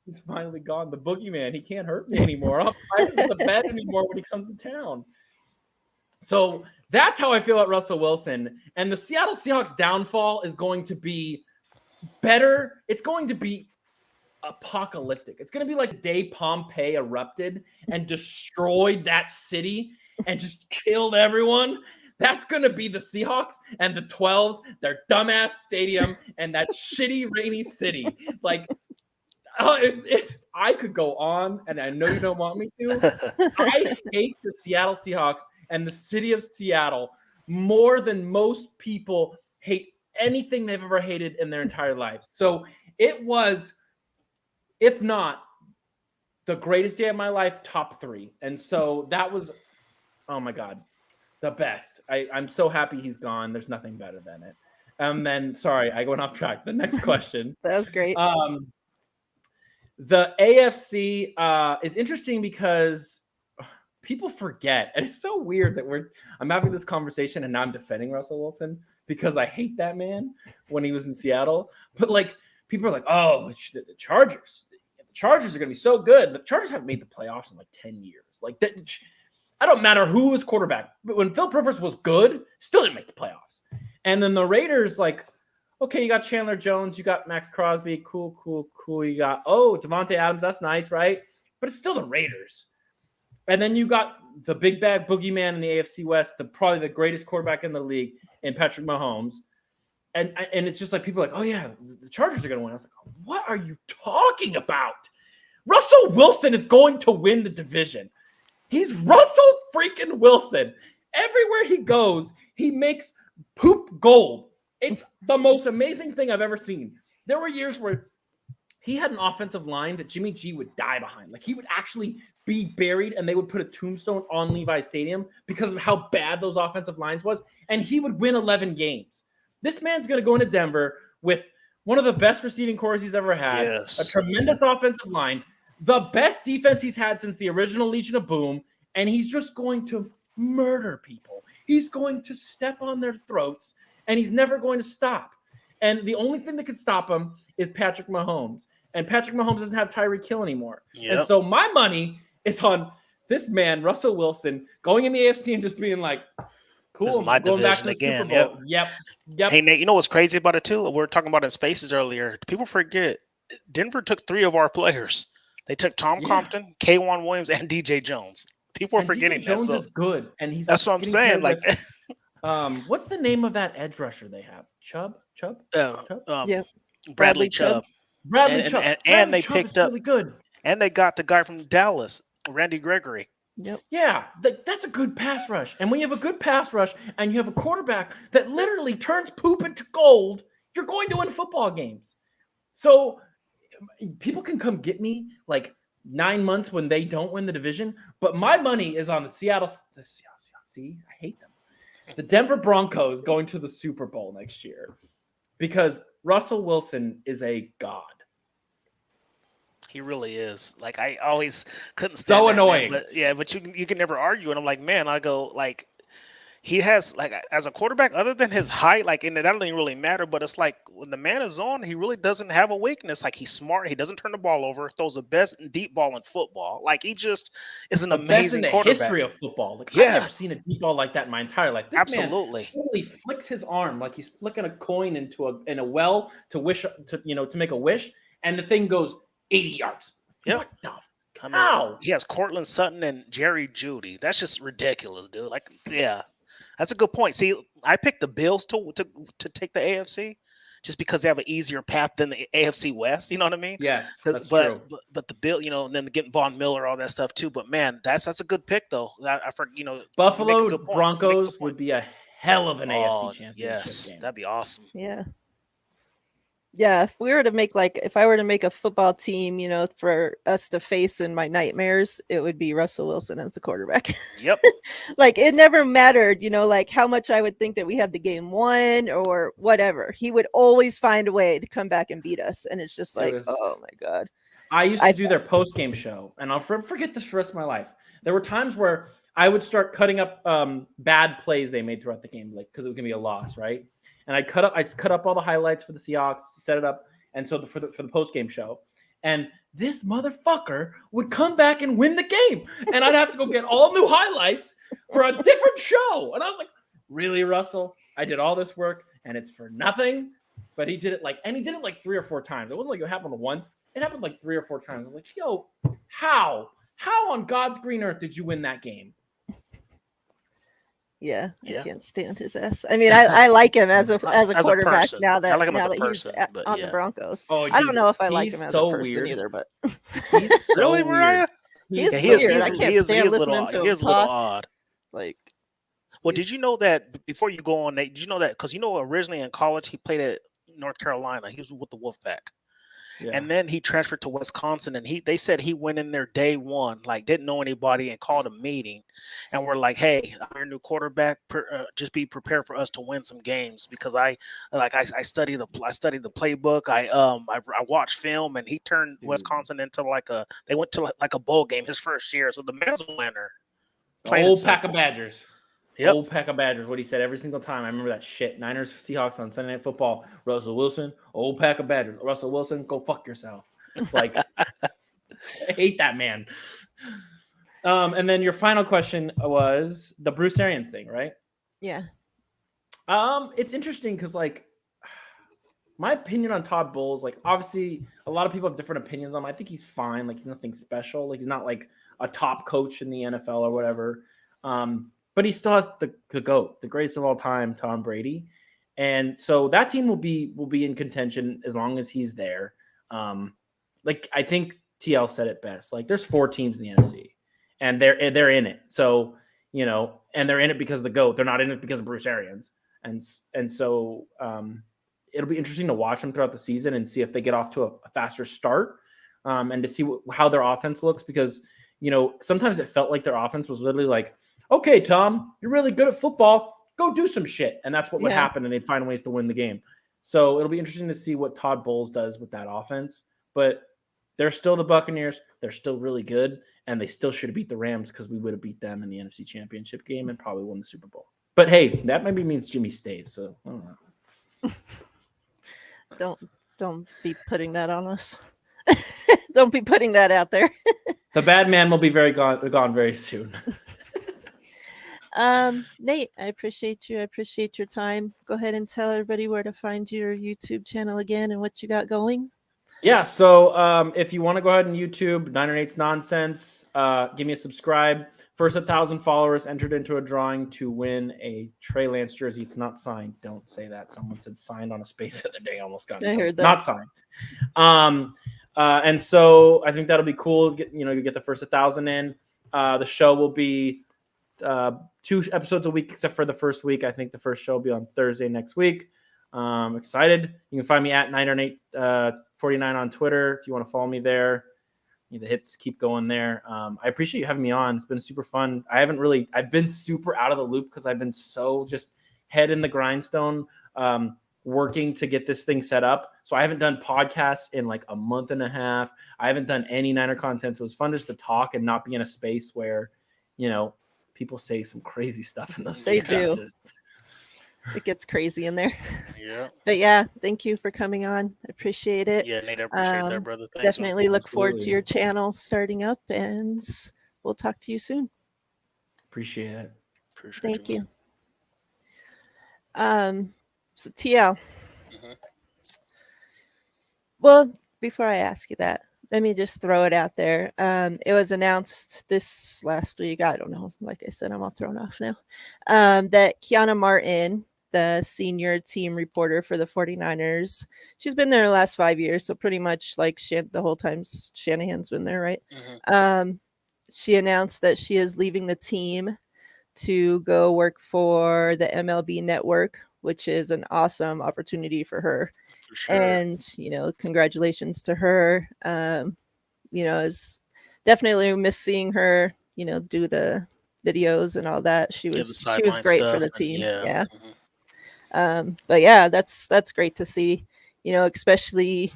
he's finally gone. The boogeyman, he can't hurt me anymore. I don't fight him in the bed anymore when he comes to town. So that's how I feel about Russell Wilson. And the Seattle Seahawks downfall is going to be better. It's going to be apocalyptic. It's going to be like the day Pompeii erupted and destroyed that city and just killed everyone. That's going to be the Seahawks and the 12s, their dumbass stadium and that shitty rainy city. Like, it's I could go on, and I know you don't want me to. I hate the Seattle Seahawks and the city of Seattle more than most people hate anything they've ever hated in their entire lives. So it was, if not the greatest day of my life, top 3. And so that was, oh my God, the best. I'm so happy he's gone. There's nothing better than it. And then, sorry, I went off track. The next question. That was great. The AFC is interesting because people forget. And it's so weird that I'm having this conversation and now I'm defending Russell Wilson because I hate that man when he was in Seattle. But like, people are like, oh, the Chargers. The Chargers are going to be so good. The Chargers haven't made the playoffs in like 10 years. Like, that, I don't matter who was quarterback. But when Phil Rivers was good, still didn't make the playoffs. And then the Raiders, like, okay, you got Chandler Jones, you got Max Crosby, cool. You got, Devontae Adams, that's nice, right? But it's still the Raiders. And then you got the big bad boogeyman in the AFC West, probably the greatest quarterback in the league, in Patrick Mahomes. And it's just like, people are like, oh yeah, the Chargers are going to win. I was like, what are you talking about? Russell Wilson is going to win the division. He's Russell freaking Wilson. Everywhere he goes, he makes poop gold. It's the most amazing thing I've ever seen. There were years where he had an offensive line that Jimmy G would die behind. Like, he would actually be buried and they would put a tombstone on Levi Stadium because of how bad those offensive lines was. And he would win 11 games. This man's going to go into Denver with one of the best receiving corps he's ever had, a tremendous offensive line, the best defense he's had since the original Legion of Boom, and he's just going to murder people. He's going to step on their throats, and he's never going to stop. And the only thing that could stop him is Patrick Mahomes. And Patrick Mahomes doesn't have Tyreek Hill anymore. Yep. And so my money is on this man, Russell Wilson, going in the AFC and just being like, cool, my going back to the again. Super Bowl. Yep. Hey, Nate, you know what's crazy about it, too? We were talking about it in Spaces earlier. People forget, Denver took 3 of our players. They took Tom Compton, K'Wan Williams, and DJ Jones. People are forgetting DJ Jones that. is good. And that's what I'm saying. Like, what's the name of that edge rusher they have? Chubb? Yeah. Bradley Chubb. Chubb. And they picked up really good. And they got the guy from Dallas, Randy Gregory. Yep. Yeah, that's a good pass rush. And when you have a good pass rush and you have a quarterback that literally turns poop into gold, you're going to win football games. So people can come get me like 9 months when they don't win the division, but my money is on the Seattle. See, I hate them. The Denver Broncos going to the Super Bowl next year because Russell Wilson is a god. He really is. Like, I always couldn't stand so that, annoying. Man. But you can never argue. And I'm like, man, I go, like, he has, like, as a quarterback, other than his height, like, and that doesn't really matter, but it's like when the man is on, he really doesn't have a weakness. Like, he's smart. He doesn't turn the ball over, throws the best deep ball in football. Like, he just is an amazing best in quarterback. the history of football. Like, I've never seen a deep ball like that in my entire life. This man totally flicks his arm like he's flicking a coin in a well to make a wish, and the thing goes 80 yards. Yeah. What the how? He has Cortland Sutton and Jerry Jeudy. That's just ridiculous, dude. Like, yeah. That's a good point. See, I picked the Bills to take the AFC just because they have an easier path than the AFC West. You know what I mean? Yes, that's true. But the Bill, and then getting Von Miller, all that stuff too. But man, that's a good pick though. Buffalo Broncos would be a hell of an AFC championship game. That'd be awesome. Yeah. Yeah, if I were to make a football team, for us to face in my nightmares, it would be Russell Wilson as the quarterback. Yep. Like it never mattered, like how much I would think that we had the game won or whatever. He would always find a way to come back and beat us. And it's just like, oh my God. I used to do their post-game show, and I'll forget this for the rest of my life. There were times where I would start cutting up bad plays they made throughout the game, like because it was gonna be a loss, right? And I cut up all the highlights for the Seahawks, set it up, and so for the post-game show. And this motherfucker would come back and win the game, and I'd have to go get all new highlights for a different show. And I was like, "Really, Russell? I did all this work, and it's for nothing." But he did it like 3 or 4 times. It wasn't like it happened once. It happened like 3 or 4 times. I'm like, yo, how on God's green earth did you win that game? Yeah, I can't stand his ass. I mean, I like him as a quarterback now that he's on the Broncos. Oh, I don't know if I like him as a person either, but he's so really, Miriah? He's weird. I can't stand listening to him talk. He is a little odd. Like, well, did you know that before you go on, Nate? Did you know that because originally in college he played at North Carolina. He was with the Wolfpack. Yeah. And then he transferred to Wisconsin, and they said he went in there day one, like didn't know anybody, and called a meeting, and we're like, "Hey, I'm your new quarterback. Just be prepared for us to win some games because I studied the playbook. I watched film, and he turned Wisconsin into they went to like a bowl game his first year, so the man's a winner. Old pack of Badgers. Yep. Old pack of Badgers, what he said every single time. I remember that shit. Niners, Seahawks on Sunday Night Football. Russell Wilson, old pack of Badgers. Russell Wilson, go fuck yourself. It's like, I hate that man. And then your final question was the Bruce Arians thing, right? Yeah. It's interesting because, like, my opinion on Todd Bowles, like, obviously, a lot of people have different opinions on him. I think he's fine. Like, he's nothing special. Like, he's not, like, a top coach in the NFL or whatever. But he still has the GOAT, the greatest of all time, Tom Brady. And so that team will be in contention as long as he's there. Like I think TL said it best. Like there's 4 teams in the NFC, and they're in it. So, and they're in it because of the GOAT. They're not in it because of Bruce Arians. And so it'll be interesting to watch them throughout the season and see if they get off to a faster start, and to see how their offense looks because, sometimes it felt like their offense was literally like, okay, Tom, you're really good at football. Go do some shit. And that's what would happen, and they'd find ways to win the game. So it'll be interesting to see what Todd Bowles does with that offense. But they're still the Buccaneers. They're still really good, and they still should have beat the Rams because we would have beat them in the NFC Championship game and probably won the Super Bowl. But, hey, that maybe means Jimmy stays, so I don't know. Don't be putting that on us. Don't be putting that out there. The bad man will be gone very soon. Nate, I appreciate you. I appreciate your time. Go ahead and tell everybody where to find your YouTube channel again and what you got going. Yeah, so if you want to go ahead and YouTube 9 or 8's Nonsense, give me a subscribe. First 1,000 followers entered into a drawing to win a Trey Lance jersey. It's not signed. Don't say that. Someone said signed on a space the other day. I almost got it. I heard that. Not signed. And so I think that'll be cool. You get the first 1,000 in. The show will be 2 episodes a week, except for the first week. I think the first show will be on Thursday next week. Excited. You can find me at 9or849 on Twitter if you want to follow me there. The hits keep going there. I appreciate you having me on. It's been super fun. I've been super out of the loop because I've been so just head in the grindstone, working to get this thing set up. So I haven't done podcasts in like a month and a half. I haven't done any Niner content. So it was fun just to talk and not be in a space where, people say some crazy stuff in those spaces. Do. It gets crazy in there. Yeah. But yeah, thank you for coming on. I appreciate it. Yeah, Nate, I appreciate that, brother. Thanks, definitely look forward to your channel starting up, and we'll talk to you soon. Appreciate it. Thank you. So TL. Mm-hmm. Well, before I ask you that, let me just throw it out there. It was announced this last week. I don't know. Like I said, I'm all thrown off now. That Keanu Martin, the senior team reporter for the 49ers, she's been there the last 5 years. So pretty much like the whole time Shanahan's been there, right? Mm-hmm. She announced that she is leaving the team to go work for the MLB network, which is an awesome opportunity for her. For sure. And congratulations to her. It's definitely miss seeing her, do the videos and all that. She was great for the team. Yeah. But yeah, that's great to see, especially,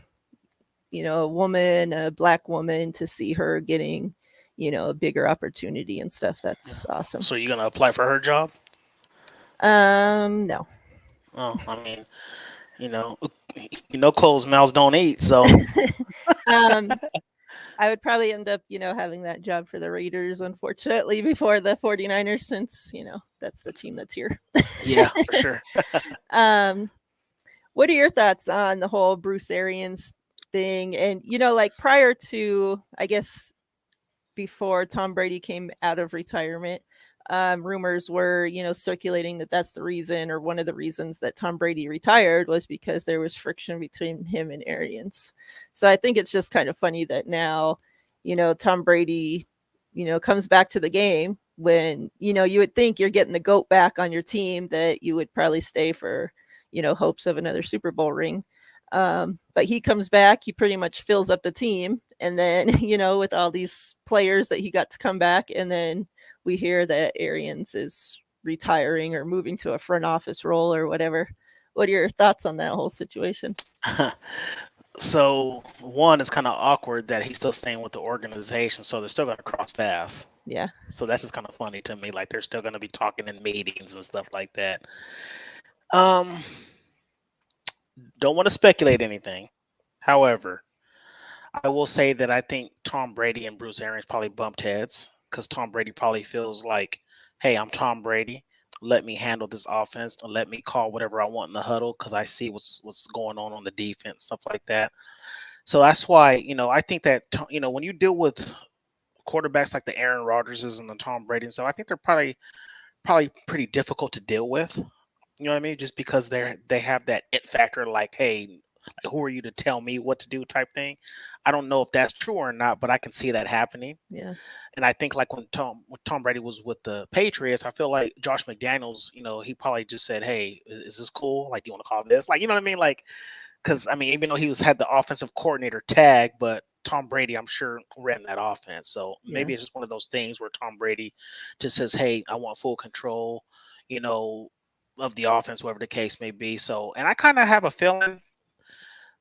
a woman, a Black woman, to see her getting, a bigger opportunity and stuff. That's awesome. So you're gonna apply for her job? No. Oh, I mean, closed mouths don't eat. So I would probably end up, having that job for the Raiders, unfortunately, before the 49ers, since, that's the team that's here. Yeah, for sure. What are your thoughts on the whole Bruce Arians thing? And, like prior to, I guess, before Tom Brady came out of retirement, rumors were, circulating that that's the reason, or one of the reasons, that Tom Brady retired was because there was friction between him and Arians. So I think it's just kind of funny that now, Tom Brady, comes back to the game when, you would think you're getting the GOAT back on your team, that you would probably stay for, hopes of another Super Bowl ring. But he comes back, he pretty much fills up the team. And then, with all these players that he got to come back, and then we hear that Arians is retiring or moving to a front office role or whatever. What are your thoughts on that whole situation? So one, it's kind of awkward that he's still staying with the organization, so they're still going to cross paths. Yeah. So that's just kind of funny to me. Like they're still going to be talking in meetings and stuff like that. Don't want to speculate anything. However, I will say that I think Tom Brady and Bruce Arians probably bumped heads, because Tom Brady probably feels like, hey, I'm Tom Brady. Let me handle this offense and let me call whatever I want in the huddle, because I see what's going on the defense, stuff like that. So that's why, I think that, when you deal with quarterbacks like the Aaron Rodgerses and the Tom Brady and stuff, I think they're probably pretty difficult to deal with. You know what I mean? Just because they have that it factor, like, hey, who are you to tell me what to do type thing. I don't know if that's true or not, but I can see that happening. Yeah. And I think like when Tom Brady was with the Patriots, I feel like Josh McDaniels, he probably just said, hey, is this cool? Like, you want to call this? Like, you know what I mean? Like, because I mean, even though he had the offensive coordinator tag, but Tom Brady, I'm sure, ran that offense. So maybe it's just one of those things where Tom Brady just says, hey, I want full control, of the offense, whatever the case may be. So, and I kind of have a feeling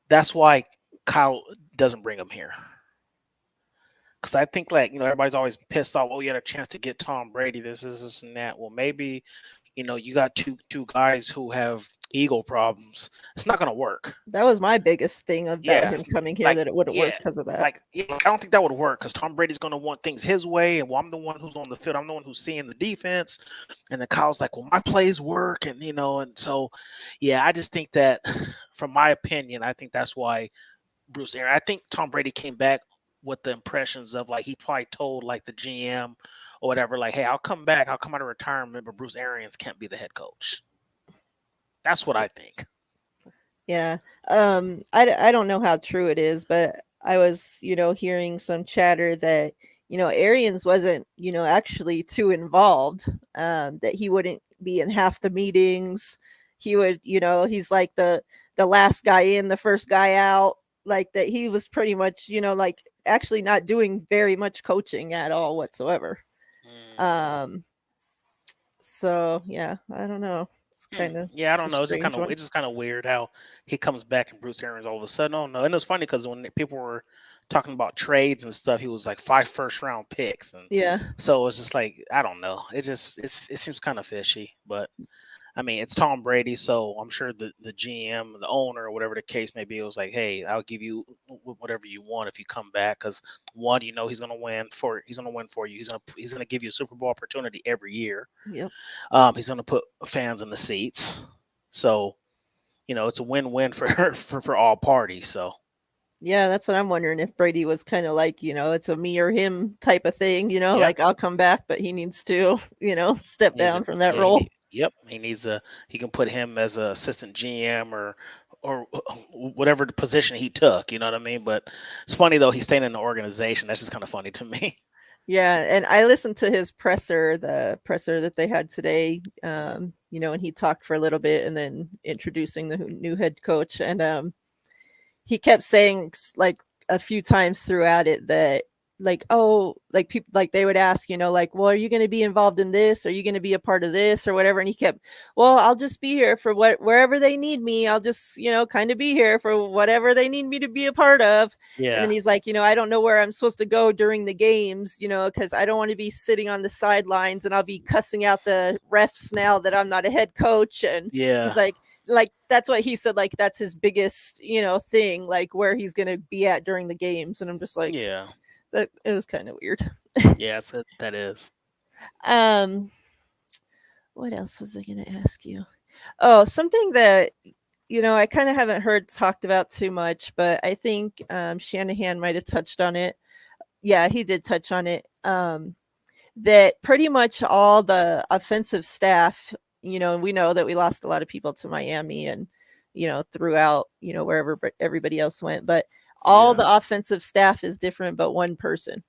that's why Kyle doesn't bring him here. Because I think, like, everybody's always pissed off, oh, you had a chance to get Tom Brady, this, and that. Well, maybe, you got two guys who have ego problems. It's not going to work. That was my biggest thing about him coming here, that it wouldn't work because of that. I don't think that would work, because Tom Brady's going to want things his way, and I'm the one who's on the field. I'm the one who's seeing the defense. And then Kyle's like, well, my plays work. And, and so, yeah, I just think that, from my opinion, I think that's why Bruce Arians, I think Tom Brady came back with the impressions of, like, he probably told, like, the GM or whatever, like, hey, I'll come back. I'll come out of retirement, but Bruce Arians can't be the head coach. That's what I think. Yeah. I don't know how true it is, but I was, hearing some chatter that, Arians wasn't, actually too involved, that he wouldn't be in half the meetings. He would, he's like the last guy in, the first guy out, like that. He was pretty much, like actually not doing very much coaching at all whatsoever. So yeah, I don't know. It's kind of I don't know. It's just kind of weird how he comes back and Bruce Arians all of a sudden. Oh no, and it was funny because when people were talking about trades and stuff, he was like 5 first-round picks, and so it's just like, I don't know. It seems kind of fishy, but I mean, it's Tom Brady, so I'm sure the GM, the owner, or whatever the case may be, it was like, hey, I'll give you whatever you want if you come back, because one, he's going to win for you. He's going to give you a Super Bowl opportunity every year. Yep. He's going to put fans in the seats, so it's a win-win for all parties. So. Yeah, that's what I'm wondering, if Brady was kind of like, it's a me or him type of thing, like I'll come back, but he needs to, step down from that role. He can put him as an assistant GM or whatever the position he took, you know what I mean? But it's funny though, he's staying in the organization. That's just kind of funny to me. Yeah, and I listened to his the presser that they had today, and he talked for a little bit and then introducing the new head coach. And he kept saying like a few times throughout it that like, oh, like people, like they would ask, like, well, are you going to be involved in this? Are you going to be a part of this or whatever? And he kept, well, I'll just be here for wherever they need me. I'll just, kind of be here for whatever they need me to be a part of. And then he's like, I don't know where I'm supposed to go during the games, because I don't want to be sitting on the sidelines and I'll be cussing out the refs now that I'm not a head coach. And he's like that's what he said, like that's his biggest thing, like where he's gonna be at during the games. And I'm just like, that it was kind of weird. That is. What else was I gonna ask you? Oh, something that I kind of haven't heard talked about too much, but I think Shanahan might have touched on it. Yeah, he did touch on it. That pretty much all the offensive staff, we know that we lost a lot of people to Miami and, throughout, wherever everybody else went, but all the offensive staff is different, but one person.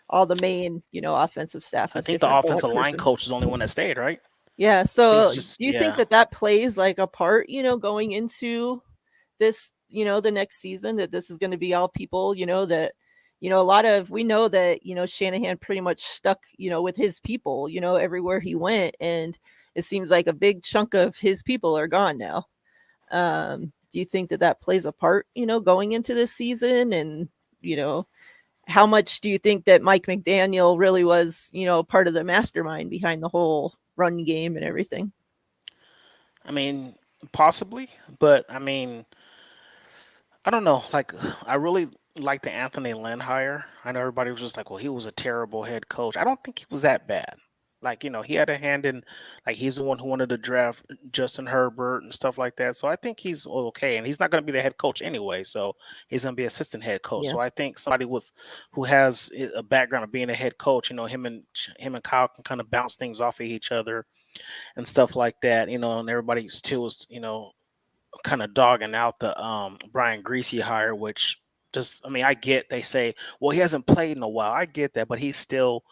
All the main, offensive staff is different. I think the offensive line coach is the only one that stayed, right? Yeah. So do you think that plays like a part, going into this, the next season, that this is going to be all people, that, we know that, Shanahan pretty much stuck, with his people, everywhere he went. And it seems like a big chunk of his people are gone now. Do you think that plays a part, going into this season? And, how much do you think that Mike McDaniel really was, part of the mastermind behind the whole run game and everything? I mean, possibly, but I mean, I don't know. Like, I really like the Anthony Lynn hire. I know everybody was just like, well, he was a terrible head coach. I don't think he was that bad. Like, he had a hand in, like, he's the one who wanted to draft Justin Herbert and stuff like that. So I think he's okay. And he's not going to be the head coach anyway. So he's going to be assistant head coach. Yeah. So I think somebody who has a background of being a head coach, him and Kyle can kind of bounce things off of each other and stuff like that, and everybody still was, kind of dogging out the Brian Greasy hire, which just, I mean, I get, they say, well, he hasn't played in a while. I get that, but he's still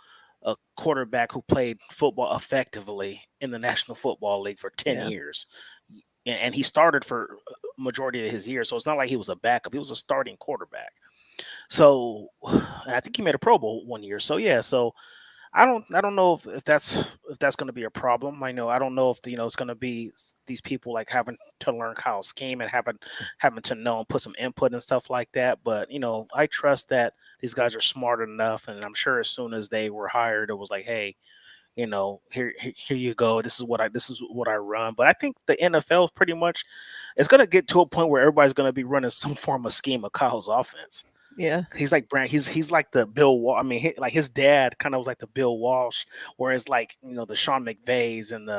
a quarterback who played football effectively in the National Football League for 10 years. And he started for majority of his years. So it's not like he was a backup. He was a starting quarterback. So I think he made a Pro Bowl one year. So yeah, so I don't know if that's going to be a problem. I don't know if it's going to be these people like having to learn Kyle's scheme and having to know and put some input and stuff like that. But I trust that these guys are smart enough, and I'm sure as soon as they were hired, it was like, hey, here you go. This is what I run. But I think the NFL is pretty much, it's going to get to a point where everybody's going to be running some form of scheme of Kyle's offense. Yeah, he's like Brand. He's like the Bill Walsh. I mean, like his dad kind of was like the Bill Walsh, whereas like the Sean McVays and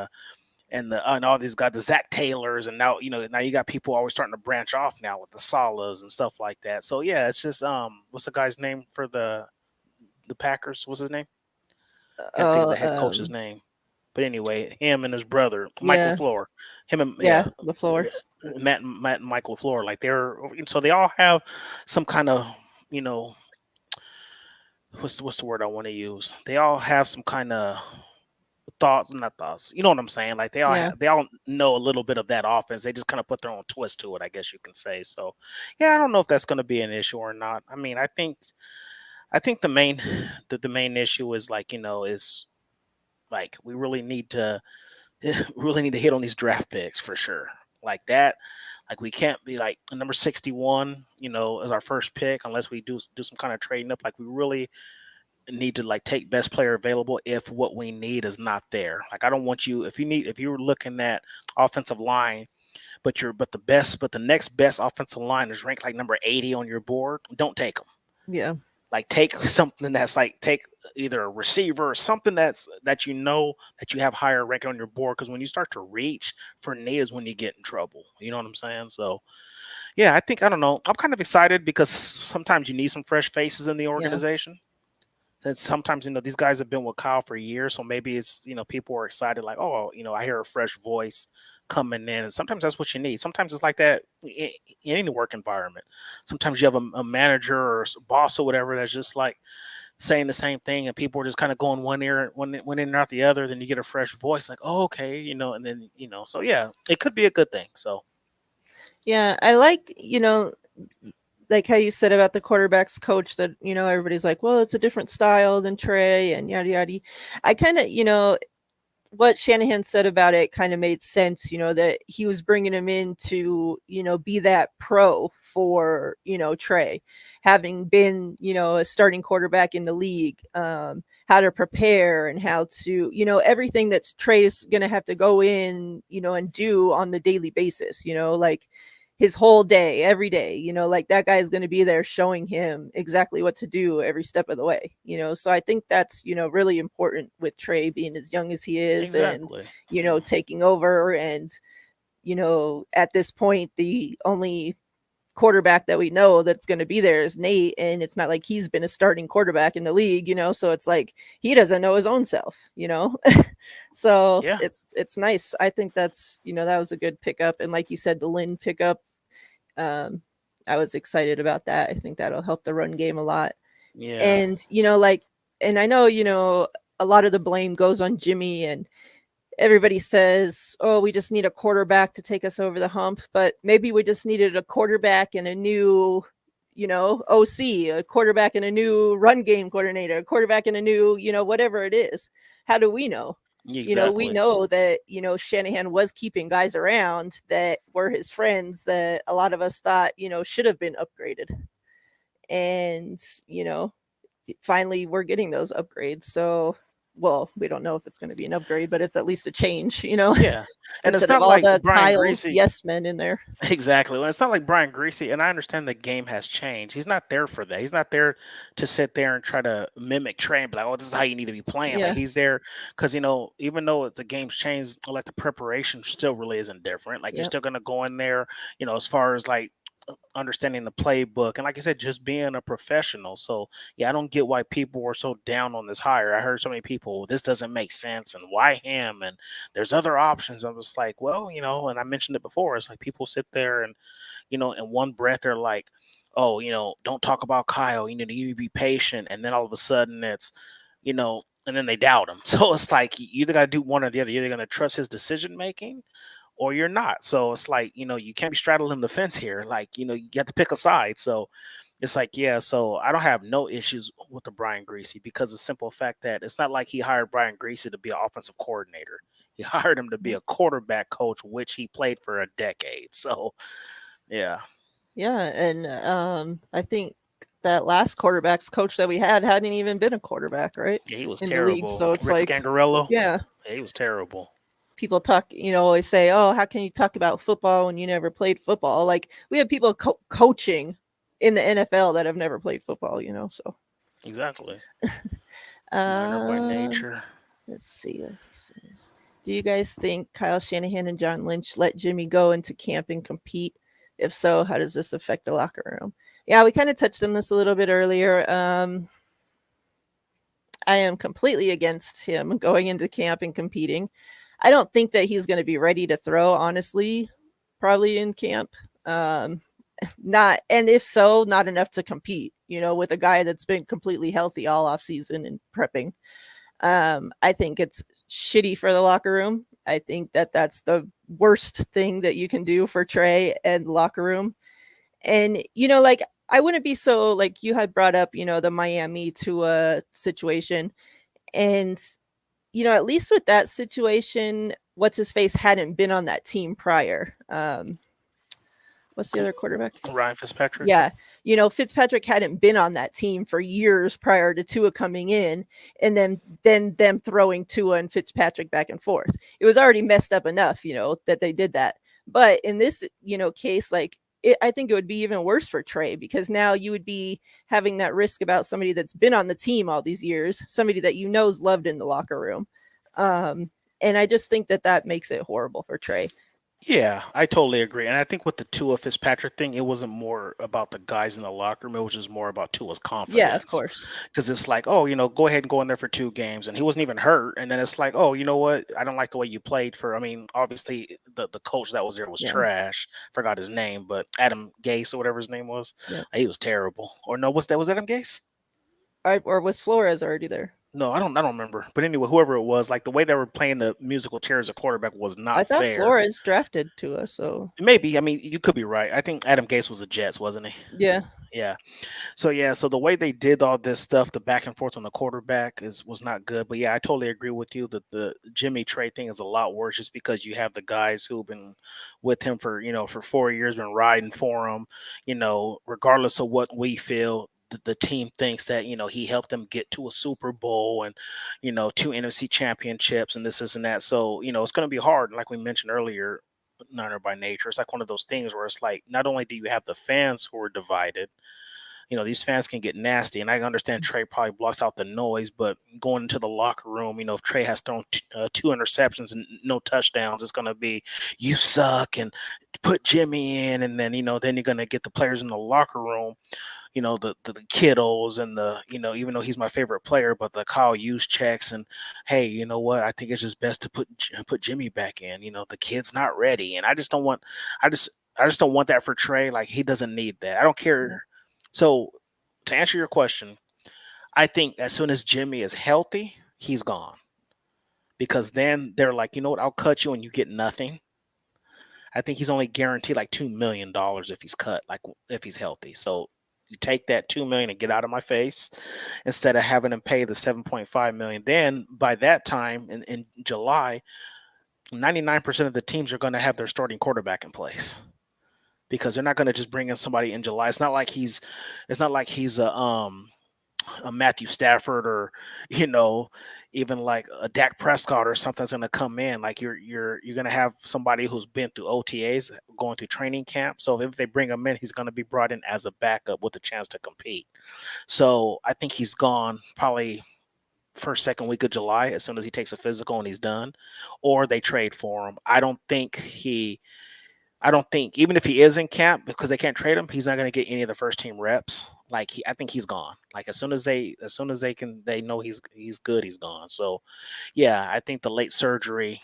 all these guys, the Zach Taylors, and now you got people always starting to branch off now with the Salas and stuff like that. So yeah, it's just what's the guy's name for the Packers? What's his name? The head coach's name. But anyway, him and his brother, Mike LaFleur. LaFleur. Matt and Mike LaFleur, like so they all have some kind of, what's the word I want to use? They all have some kind of not thoughts. You know what I'm saying? Like they all know a little bit of that offense. They just kind of put their own twist to it, I guess you can say. So yeah, I don't know if that's going to be an issue or not. I mean, I think the main issue is like, is like we really need to hit on these draft picks for sure. Like that, like we can't be like number 61, as our first pick unless we do some kind of trading up. Like we really need to like take best player available if what we need is not there. Like I don't want you, if you're looking at offensive line, but the next best offensive line is ranked like number 80 on your board, don't take them. Yeah. Like take something that's like take either a receiver or something that you have higher rank on your board, because when you start to reach for need is when you get in trouble. You know what I'm saying? So yeah, I don't know. I'm kind of excited because sometimes you need some fresh faces in the organization. And sometimes these guys have been with Kyle for years, so maybe it's people are excited like, oh, I hear a fresh voice coming in, and sometimes that's what you need. Sometimes it's like that in any work environment. Sometimes you have a manager or a boss or whatever that's just like saying the same thing, and people are just kind of going one ear and out the other. Then you get a fresh voice like, oh, okay, and then so yeah, it could be a good thing. So Yeah, I like, like how you said about the quarterbacks coach that, everybody's like, well, it's a different style than Trey and yada yada. I kind of, what Shanahan said about it kind of made sense, that he was bringing him in to, be that pro for, Trey, having been, a starting quarterback in the league, how to prepare and how to, everything that's Trey's going to have to go in, and do on the daily basis, like his whole day, every day, like that guy is going to be there showing him exactly what to do every step of the way, So I think that's, really important with Trey being as young as he is Exactly. and, taking over. And, at this point, the only quarterback that we know that's going to be there is Nate. And it's not like he's been a starting quarterback in the league, so it's like he doesn't know his own self, so Yeah. it's nice. I think that's, that was a good pickup. And like you said, the Lynn pickup, I was excited about that. I think that'll help the run game a lot. Yeah. And, and I know, a lot of the blame goes on Jimmy, and everybody says, oh, we just need a quarterback to take us over the hump. But maybe we just needed a quarterback and a new, OC, a quarterback and a new run game coordinator, a quarterback and a new, whatever it is. How do we know? Exactly. We know that, Shanahan was keeping guys around that were his friends that a lot of us thought, should have been upgraded. And, finally we're getting those upgrades. So, well, we don't know if it's going to be an upgrade, but it's at least a change, Yeah. And it's instead of not all like the Brian Kyle's Greasy. yes men in there. Exactly. Well, it's not like Brian Greasy, and I understand the game has changed. He's not there for that. He's not there to sit there and try to mimic Trey and be like, "Oh, this is how you need to be playing." Yeah. Like he's there because even though the game's changed, like the preparation still really isn't different. Like you're Yep. still gonna go in there, as far as like understanding the playbook and like I said, just being a professional. So yeah, I don't get why people were so down on this hire. I heard so many people, this doesn't make sense and why him, and there's other options. I was like, well, and I mentioned it before, it's like people sit there and in one breath they're like, oh, don't talk about Kyle, you need to be patient, and then all of a sudden it's and then they doubt him. So it's like you either got to do one or the other. You're either going to trust his decision making or you're not. So it's like, you can't be straddling the fence here. Like, you have to pick a side. So it's like, yeah, so I don't have no issues with the Brian Greasy because the simple fact that it's not like he hired Brian Greasy to be an offensive coordinator. He hired him to be a quarterback coach, which he played for a decade. So, yeah. Yeah. And I think that last quarterback's coach that we hadn't even been a quarterback, right? Yeah, he was in terrible. the league. So it's Rick like, Scangarello. yeah, He was terrible. people talk, always say, oh, how can you talk about football when you never played football? Like we have people coaching in the NFL that have never played football, so. Exactly. Minor by nature. Let's see what this is. Do you guys think Kyle Shanahan and John Lynch let Jimmy go into camp and compete? If so, how does this affect the locker room? Yeah, we kind of touched on this a little bit earlier. I am completely against him going into camp and competing. I don't think that he's going to be ready to throw, honestly, probably in camp. Not, and if so, not enough to compete, with a guy that's been completely healthy all off season and prepping. I think it's shitty for the locker room. I think that that's the worst thing that you can do for Trey and the locker room. And, like, I wouldn't be so, like you had brought up, the Miami Tua situation. And, at least with that situation, what's his face hadn't been on that team prior. What's the other quarterback? Ryan Fitzpatrick. Yeah. Fitzpatrick hadn't been on that team for years prior to Tua coming in, and then them throwing Tua and Fitzpatrick back and forth. It was already messed up enough, that they did that. But in this, case, like I think it would be even worse for Trey, because now you would be having that risk about somebody that's been on the team all these years, somebody that is loved in the locker room. And I just think that makes it horrible for Trey. Yeah, I totally agree. And I think with the Tua Fitzpatrick thing, it wasn't more about the guys in the locker room. It was just more about Tua's confidence. Yeah, of course. Because it's like, oh, go ahead and go in there for 2 games. And he wasn't even hurt. And then it's like, oh, you know what? I don't like the way you played obviously the coach that was there was trash. Forgot his name, but Adam Gase or whatever his name was. Yep. He was terrible. Or no, was Adam Gase? Or was Flores already there? No, I don't remember. But anyway, whoever it was, like the way they were playing the musical chair as a quarterback was I not thought fair. Flores drafted to us, so Maybe. I mean, you could be right. I think Adam Gase was the Jets, wasn't he? yeah. Yeah. So the way they did all this stuff, the back and forth on the quarterback was not good. But yeah, I totally agree with you that the Jimmy Trey thing is a lot worse just because you have the guys who've been with him for, for 4 years, been riding for him, regardless of what we feel. The team thinks that he helped them get to a Super Bowl and 2 NFC championships and this and that. So it's going to be hard, like we mentioned earlier. Niner by nature, it's like one of those things where it's like not only do you have the fans who are divided, these fans can get nasty. And I understand Trey probably blocks out the noise, but going into the locker room, if Trey has thrown 2 interceptions and no touchdowns, it's going to be, you suck and put Jimmy in. And then, then you're going to get the players in the locker room, the kiddos and even though he's my favorite player, but the Kyle Hughes checks and, hey, you know what? I think it's just best to put Jimmy back in. The kid's not ready. And I just don't want that for Trey. Like, he doesn't need that. I don't care. So to answer your question, I think as soon as Jimmy is healthy, he's gone. Because then they're like, you know what, I'll cut you and you get nothing. I think he's only guaranteed like $2 million if he's cut, like if he's healthy. So you take that $2 million and get out of my face instead of having him pay the $7.5 million. Then by that time in July, 99% of the teams are going to have their starting quarterback in place. Because they're not going to just bring in somebody in July. It's not like he's a Matthew Stafford or even like a Dak Prescott or something that's going to come in. Like you're going to have somebody who's been through OTAs, going through training camp. So if they bring him in, he's going to be brought in as a backup with a chance to compete. So I think he's gone probably first, second week of July as soon as he takes a physical and he's done, or they trade for him. I don't think even if he is in camp, because they can't trade him, he's not going to get any of the first team reps. Like I think he's gone. Like as soon as they know he's good, he's gone. So yeah, I think the late surgery,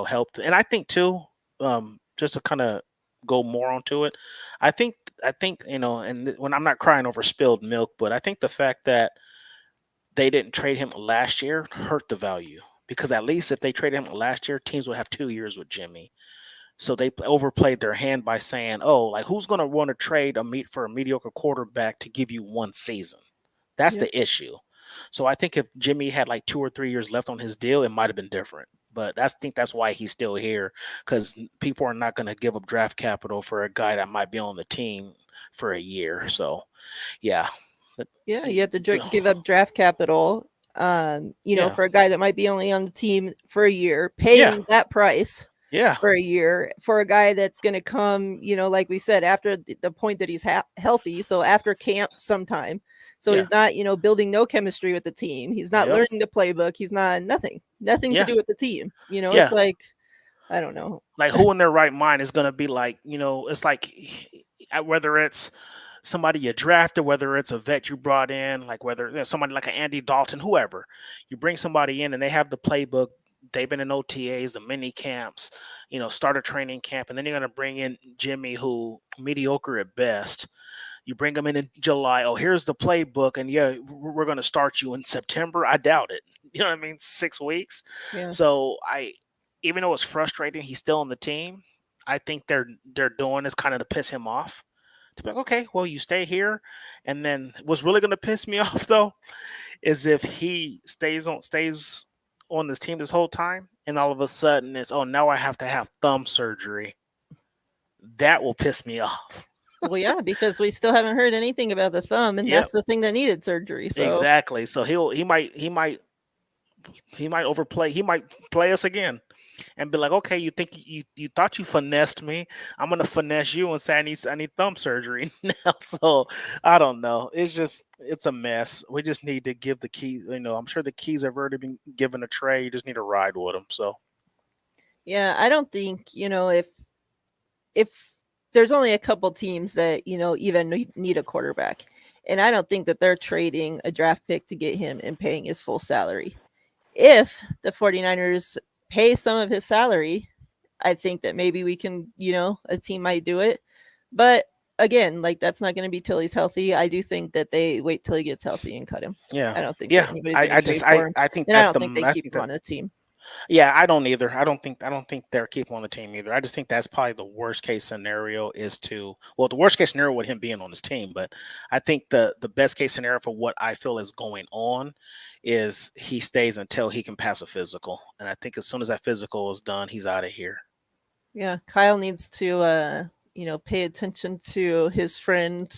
helped. And I think too, just to kind of go more onto it, I think, and when I'm not crying over spilled milk, but I think the fact that they didn't trade him last year hurt the value, because at least if they traded him last year, teams would have 2 years with Jimmy. So they overplayed their hand by saying, "Oh, like who's going to want to trade for a mediocre quarterback to give you 1 season?" That's the issue. So I think if Jimmy had like 2 or 3 years left on his deal, it might have been different. But I think that's why he's still here, because people are not going to give up draft capital for a guy that might be on the team for a year. So, yeah. Yeah, you have to give up draft capital, for a guy that might be only on the team for a year, paying that price. Yeah. For a year for a guy that's going to come, like we said, after the point that he's healthy. So after camp sometime. So he's not, building no chemistry with the team. He's not learning the playbook. He's not nothing to do with the team. It's like, I don't know. Like who in their right mind is going to be like, it's like whether it's somebody you drafted, whether it's a vet you brought in, like whether somebody like an Andy Dalton, whoever, you bring somebody in and they have the playbook. They've been in OTAs, the mini camps, start a training camp, and then you're going to bring in Jimmy, who mediocre at best. You bring him in July. Oh, here's the playbook, and we're going to start you in September. I doubt it. You know what I mean? 6 weeks. Yeah. So even though it's frustrating, he's still on the team. I think they're doing is kind of to piss him off. To be like, okay, well, you stay here, and then what's really going to piss me off though is if he stays on this team this whole time, and all of a sudden it's, oh, now I have to have thumb surgery. That will piss me off. Well, yeah, because we still haven't heard anything about the thumb, and that's the thing that needed surgery. So exactly. So he might overplay. He might play us again and be like, okay, you think you thought you finessed me. I'm gonna finesse you and say I need thumb surgery now. So I don't know. It's a mess. We just need to give the keys. I'm sure the keys have already been given to Trey. You just need to ride with them. So yeah, I don't think if there's only a couple teams that even need a quarterback, and I don't think that they're trading a draft pick to get him and paying his full salary. If the 49ers pay some of his salary, I think that maybe we can, a team might do it. But again, like that's not going to be till he's healthy. I do think that they wait till he gets healthy and cut him. Yeah. I don't think Yeah. that anybody's going to trade for him, I think and I that's don't think they I keep think him that on the team. Yeah, I don't either. I don't think they're keeping on the team either. I just think that's probably the worst case scenario the worst case scenario with him being on his team, but I think the best case scenario for what I feel is going on is he stays until he can pass a physical. And I think as soon as that physical is done, he's out of here. Yeah, Kyle needs to pay attention to his friend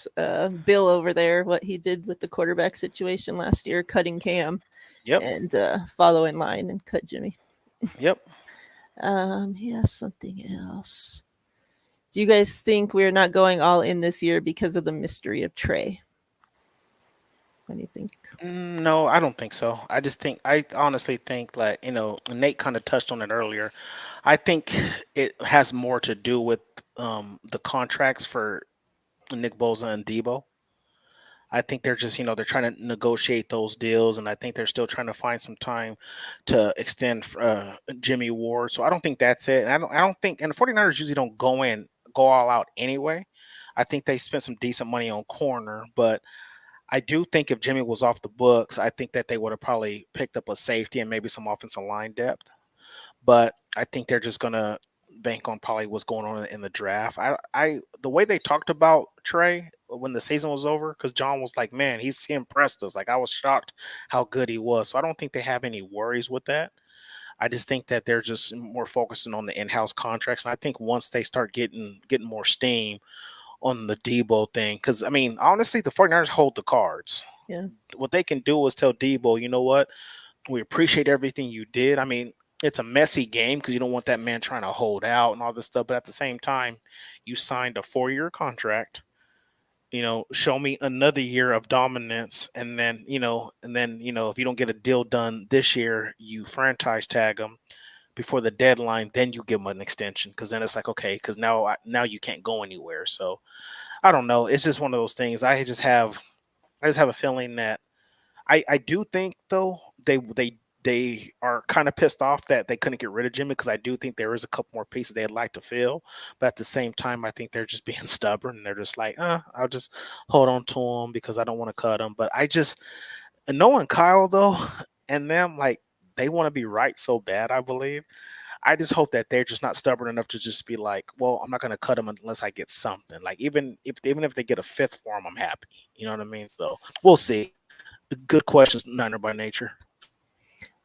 Bill over there, what he did with the quarterback situation last year, cutting Cam. Yep. And follow in line and cut Jimmy. Yep. He has something else. Do you guys think we're not going all in this year because of the mystery of Trey? What do you think? No, I don't think so. I honestly think, like, Nate kind of touched on it earlier. I think it has more to do with the contracts for Nick Bosa and Debo. I think they're just, they're trying to negotiate those deals, and I think they're still trying to find some time to extend Jimmy Ward. So I don't think that's it. And I don't think, and the 49ers usually don't go all out anyway. I think they spent some decent money on corner, but I do think if Jimmy was off the books, I think that they would have probably picked up a safety and maybe some offensive line depth. But I think they're just gonna bank on probably what's going on in the draft. The way they talked about Trey when the season was over, because John was like, man, he impressed us. Like, I was shocked how good he was. So I don't think they have any worries with that. I just think that they're just more focusing on the in-house contracts. And I think once they start getting more steam on the Debo thing, because I mean, honestly, the 49ers hold the cards. Yeah. What they can do is tell Debo, you know what? We appreciate everything you did. I mean, it's a messy game because you don't want that man trying to hold out and all this stuff. But at the same time, you signed a 4-year contract. Show me another year of dominance, and then if you don't get a deal done this year, you franchise tag them before the deadline. Then you give them an extension, because then it's like, okay, because now you can't go anywhere. So I don't know. It's just one of those things. I just have a feeling that I do think, though, they are kind of pissed off that they couldn't get rid of Jimmy, because I do think there is a couple more pieces they'd like to fill. But at the same time, I think they're just being stubborn, and they're just like, I'll just hold on to him because I don't want to cut him. But knowing Kyle, though, and them, like, they want to be right so bad, I believe. I just hope that they're just not stubborn enough to just be like, well, I'm not going to cut him unless I get something. Like, even if they get a fifth for him, I'm happy. You know what I mean? So we'll see. Good questions, Niner by nature.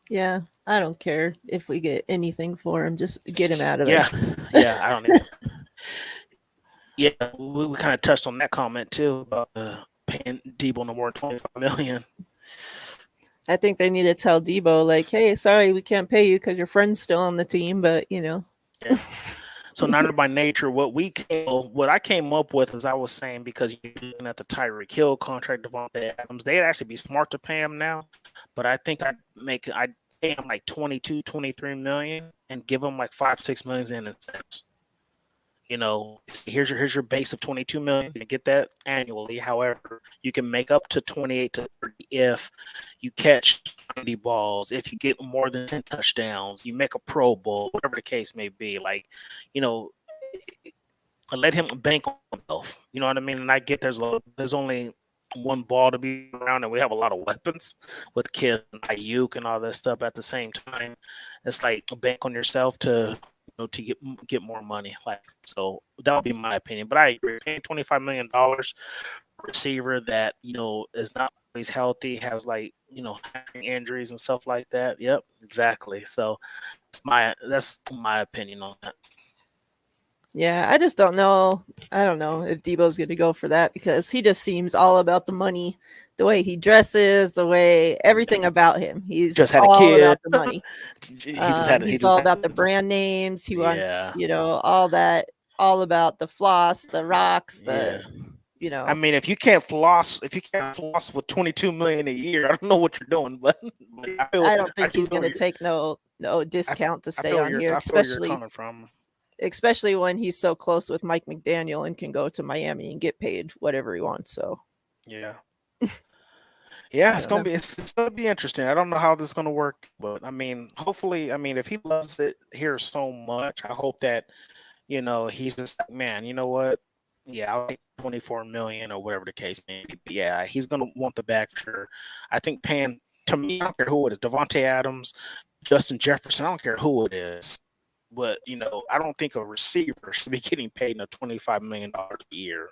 Yeah, I don't care if we get anything for him. Just get him out of Yeah, there. yeah, I don't either. Yeah, we kind of touched on that comment too about paying Debo no more than $25 million. I think they need to tell Debo, like, hey, sorry, we can't pay you because your friend's still on the team, but Yeah. So Niner by nature, what I came up with, as I was saying, because you're looking at the Tyreek Hill contract, Devontae Adams, they'd actually be smart to pay him now. But I think I'd pay him like 22, 23 million and give him like 5-6 million in incentives. Here's your base of 22 million. You get that annually. However, you can make up to 28 to 30 if you catch 90 balls, if you get more than 10 touchdowns, you make a Pro Bowl, whatever the case may be. Like, let him bank on himself. You know what I mean? And I get there's only one ball to be around, and we have a lot of weapons with Kid and Ayuk and all that stuff. At the same time, it's like bank on yourself to get more money. Like, so that would be my opinion. But I agree, paying $25 million receiver that is not always healthy, has injuries and stuff like that. Yep, exactly. So that's my opinion on that. yeah, I just don't know. I don't know if Debo's going to go for that, because he just seems all about the money. The way he dresses, the way everything about him. He's just had all a kid. about the money. He's all about the brand names. He wants, all that, all about the floss, the rocks, I mean, if you can't floss with 22 million a year, I don't know what you're doing. But I don't think he's going to take no discount to stay on here, especially when he's so close with Mike McDaniel and can go to Miami and get paid whatever he wants. So yeah, it's gonna be interesting. I don't know how this is gonna work, but I mean, hopefully, if he loves it here so much, I hope that he's just like, man, you know what? I'll take 24 million or whatever the case may be. But yeah, he's gonna want the bag for sure. I think paying, to me, I don't care who it is, Devontae Adams, Justin Jefferson, I don't care who it is. But I don't think a receiver should be getting paid $25 million a year.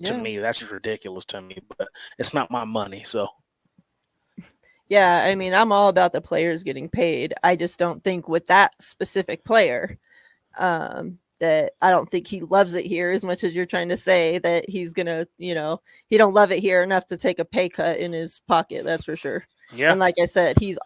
To me, that's just ridiculous to me. But it's not my money, so. Yeah, I mean, I'm all about the players getting paid. I just don't think with that specific player, that I don't think he loves it here as much as you're trying to say that he's gonna, he don't love it here enough to take a pay cut in his pocket. That's for sure. Yeah. And like I said, he's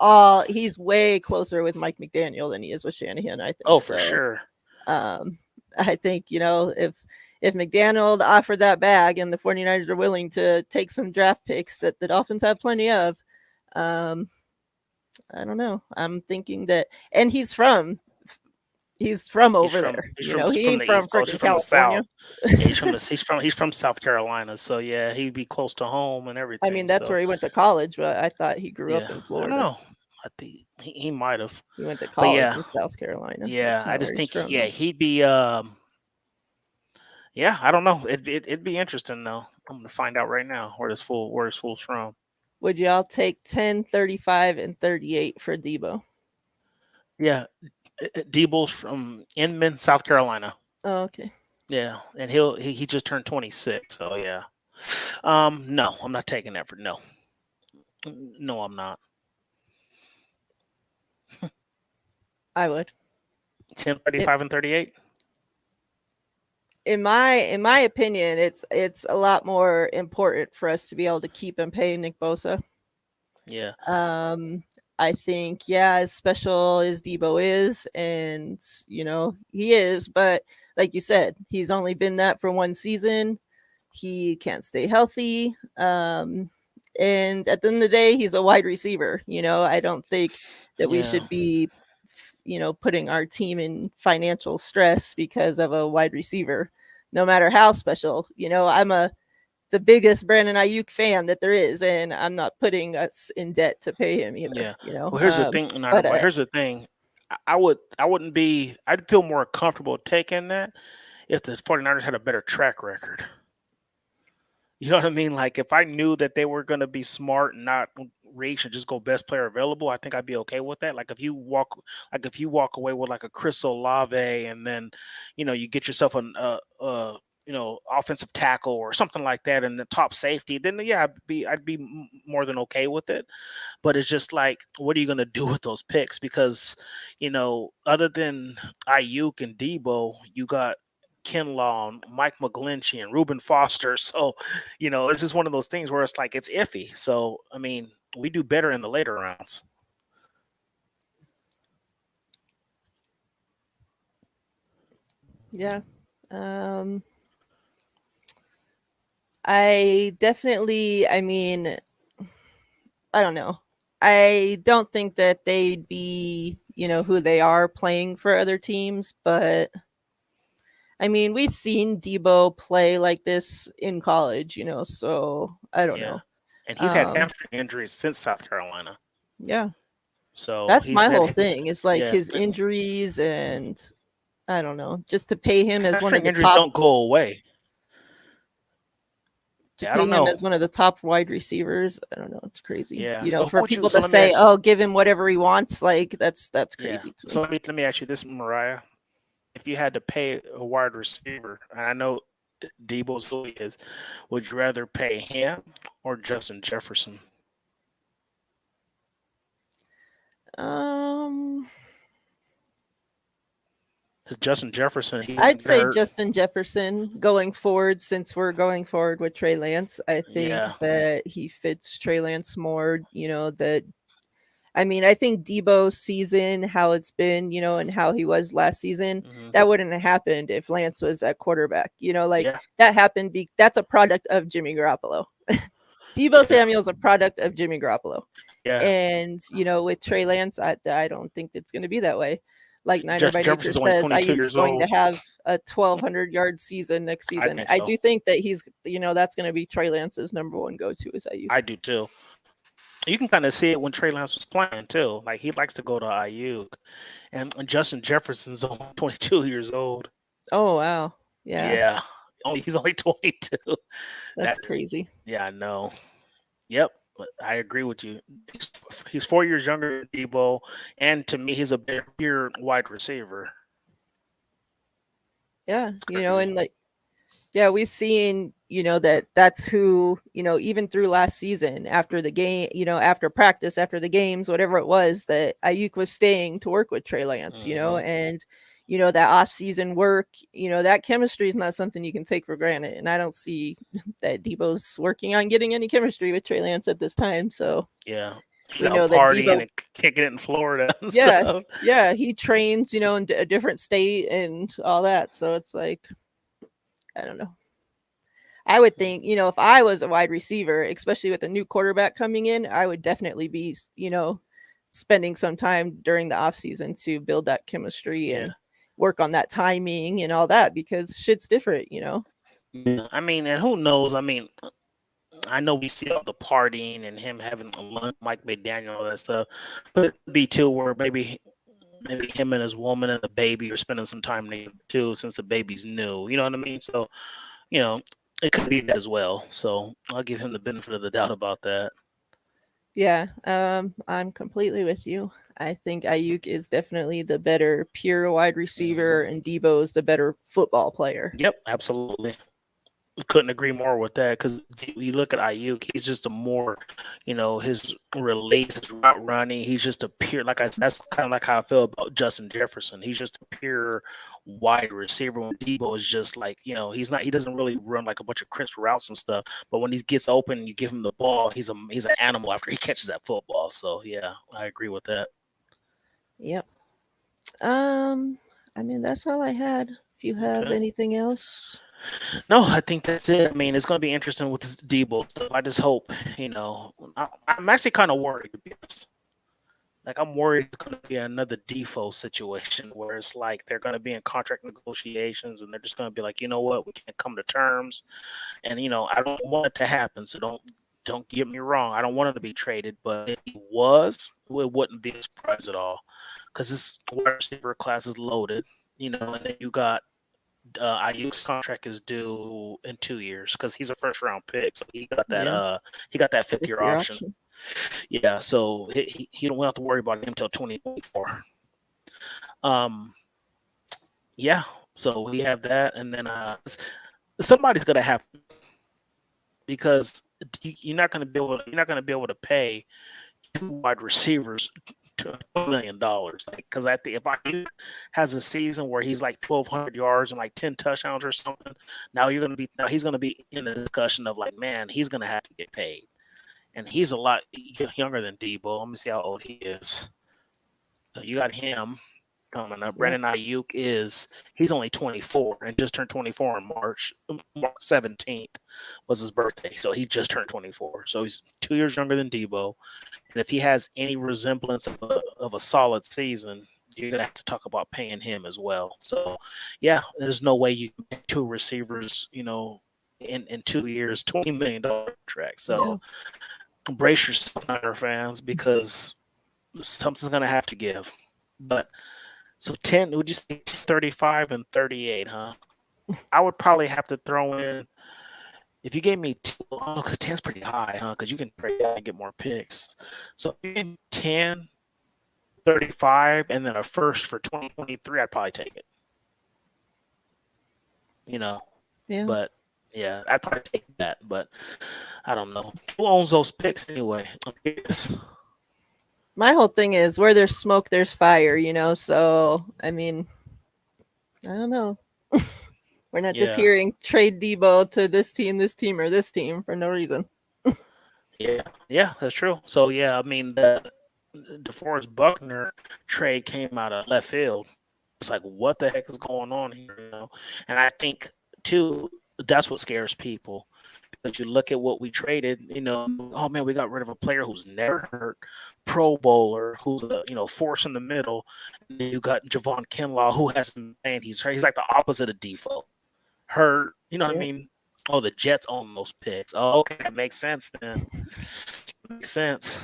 way closer with Mike McDaniel than he is with Shanahan, I think. Oh, for sure. I think, if McDaniel offered that bag and the 49ers are willing to take some draft picks that the Dolphins have plenty of, I don't know. I'm thinking that, and he's from over there. He ain't from freaking California. He's from South Carolina, so yeah, he'd be close to home and everything. I mean, that's where he went to college, but I thought he grew up in Florida. I don't know. I think he might have. He went to college in South Carolina. Yeah, I just think he'd be. I don't know. It'd be interesting though. I'm gonna find out right now where his fool's from. Would y'all take 10, 35, and 38 for Debo? Yeah. Debo's from Inman, South Carolina. Oh, okay. Yeah, and he just turned 26, so yeah. No, I'm not taking that no. No, I'm not. I would. 10, 35, and 38. In my opinion, it's a lot more important for us to be able to keep and pay Nick Bosa. Yeah. I think, as special as Debo is, and he is, but like you said, he's only been that for one season. He can't stay healthy. And at the end of the day, he's a wide receiver. I don't think that we should be, putting our team in financial stress because of a wide receiver, no matter how special. I'm the biggest Brandon Ayuk fan that there is, and I'm not putting us in debt to pay him either. Yeah. Well, here's the thing. Here's the thing. I'd feel more comfortable taking that if the 49ers had a better track record. You know what I mean? Like if I knew that they were going to be smart and not reach and just go best player available, I think I'd be okay with that. Like if you walk away with like a Chris Olave and then, you get yourself offensive tackle or something like that and the top safety, then I'd be more than okay with it. But it's just like, what are you going to do with those picks? Because, other than Ayuk and Debo, you got Kinlaw, Mike McGlinchey, and Reuben Foster. So, it's just one of those things where it's like, it's iffy. So, I mean, we do better in the later rounds. Yeah. I definitely, I don't know. I don't think that they'd be, who they are playing for other teams, but we've seen Debo play like this in college, so I don't know. And he's had hamstring injuries since South Carolina. Yeah. So that's my whole thing. It's like his injuries, and I don't know, just to pay him as one of the injuries top. Don't go away. I don't know. As one of the top wide receivers, I don't know. It's crazy. Yeah. For people to say, "Oh, give him whatever he wants," like that's crazy. Yeah. So let me ask you this, Miriah: if you had to pay a wide receiver, and I know Debo's who he is, would you rather pay him or Justin Jefferson? Justin Jefferson. I'd say Justin Jefferson going forward, since we're going forward with Trey Lance. I think that he fits Trey Lance more. I think Debo's season, how it's been, and how he was last season, that wouldn't have happened if Lance was at quarterback. That happened. That's a product of Jimmy Garoppolo. Debo Samuel's a product of Jimmy Garoppolo. Yeah. And, with Trey Lance, I don't think it's going to be that way. Like Niner by Nature says, Ayuk's going to have a 1,200-yard season next season. I do think that he's, that's going to be Trey Lance's number one go-to is Ayuk. I do too. You can kind of see it when Trey Lance was playing too. Like he likes to go to Ayuk, and Justin Jefferson's only 22 years old. Oh wow! Yeah, Yeah. He's only 22. that's That crazy. yeah, I know. Yep. But I agree with you. He's 4 years younger than Debo, and to me, he's a better pure wide receiver. Yeah, It's you know, crazy. and like, yeah, we've seen, that's who, even through last season, after the game, after practice, after the games, whatever it was, that Ayuk was staying to work with Trey Lance, Mhm. and, that off-season work, that chemistry is not something you can take for granted. And I don't see that Debo's working on getting any chemistry with Trey Lance at this time. So Yeah. He's we out know that partying Debo, and kicking it in Florida and yeah, stuff. yeah, he trains, in a different state and all that. So it's like, I don't know. I would think, if I was a wide receiver, especially with a new quarterback coming in, I would definitely be, spending some time during the off season to build that chemistry Yeah. and work on that timing and all that, because shit's different. Yeah. I mean, and who knows? I mean, I know we see all the partying and him having a lunch, Mike McDaniel, all that stuff, but it could be too where maybe him and his woman and the baby are spending some time together too, since the baby's new. You know what I mean? So you know, it could be that as well. So I'll give him the benefit of the doubt about that. Yeah, I'm completely with you. I think Ayuk is definitely the better pure wide receiver, Mhm. and Debo is the better football player. Yep, absolutely. Couldn't agree more with that because you look at Ayuk, he's just a more, his release, his route running. He's just a pure, that's kind of like how I feel about Justin Jefferson. He's just a pure wide receiver. When Debo is just like, he doesn't really run like a bunch of crisp routes and stuff. But when he gets open, and you give him the ball, he's an animal after he catches that football. So yeah, I agree with that. Yep. Um, I mean, that's all I had. If you have Okay. anything else. No, I think that's it. I mean, it's going to be interesting with this Debo stuff. I just hope, I'm actually kind of worried, to be honest. Like, I'm worried it's going to be another Defoe situation where it's like they're going to be in contract negotiations and they're just going to be like, you know what, we can't come to terms. And, I don't want it to happen. So don't get me wrong. I don't want him to be traded, but if he was, it wouldn't be a surprise at all because this wide receiver class is loaded, and then you got Ayuk's contract is due in 2 years because he's a first round pick, so Yeah, he got that fifth fifth year year option. option. Yeah, so he don't have to worry about him until 2024. Um, yeah, so we have that, and then somebody's gonna have because you're not gonna be able to pay two wide receivers $2 million. Like, because I think if I has a season where he's like 1,200 yards and like 10 touchdowns or something, now he's gonna be in the discussion of like, man, he's gonna have to get paid, and he's a lot younger than Debo. Let me see how old he is. So you got him coming up. Yep. Brandon Ayuk he's only 24 and just turned 24 in March 17th was his birthday, so he just turned 24. So he's 2 years younger than Debo. And if he has any resemblance of a solid season, you're gonna have to talk about paying him as well. So, yeah, there's no way you can pay two receivers, in 2 years, $20 million contract. Yeah. So brace yourself, Niner fans, because something's gonna have to give. But so 10, would you say 35 and 38, huh? I would probably have to throw in if you gave me two, because 10's pretty high, huh? Because you can trade and get more picks. So if you gave me 10, 35, and then a first for 2023, I'd probably take it. Yeah. But yeah, I'd probably take that. But I don't know. Who owns those picks anyway? I'm curious. My whole thing is where there's smoke, there's fire. So, I mean, I don't know. We're not just Yeah. hearing trade Debo to this team, or this team for no reason. Yeah, that's true. So yeah, I mean the DeForest Buckner trade came out of left field. It's like, what the heck is going on here? And I think too, that's what scares people. Because you look at what we traded, oh man, we got rid of a player who's never hurt, Pro Bowler, who's a force in the middle. And then you got Javon Kinlaw, who hasn't played. He's hurt. He's like the opposite of Defoe. Hurt. You know what I Yep. mean? Oh, the Jets own those picks. Oh, okay, that makes sense then. Makes sense.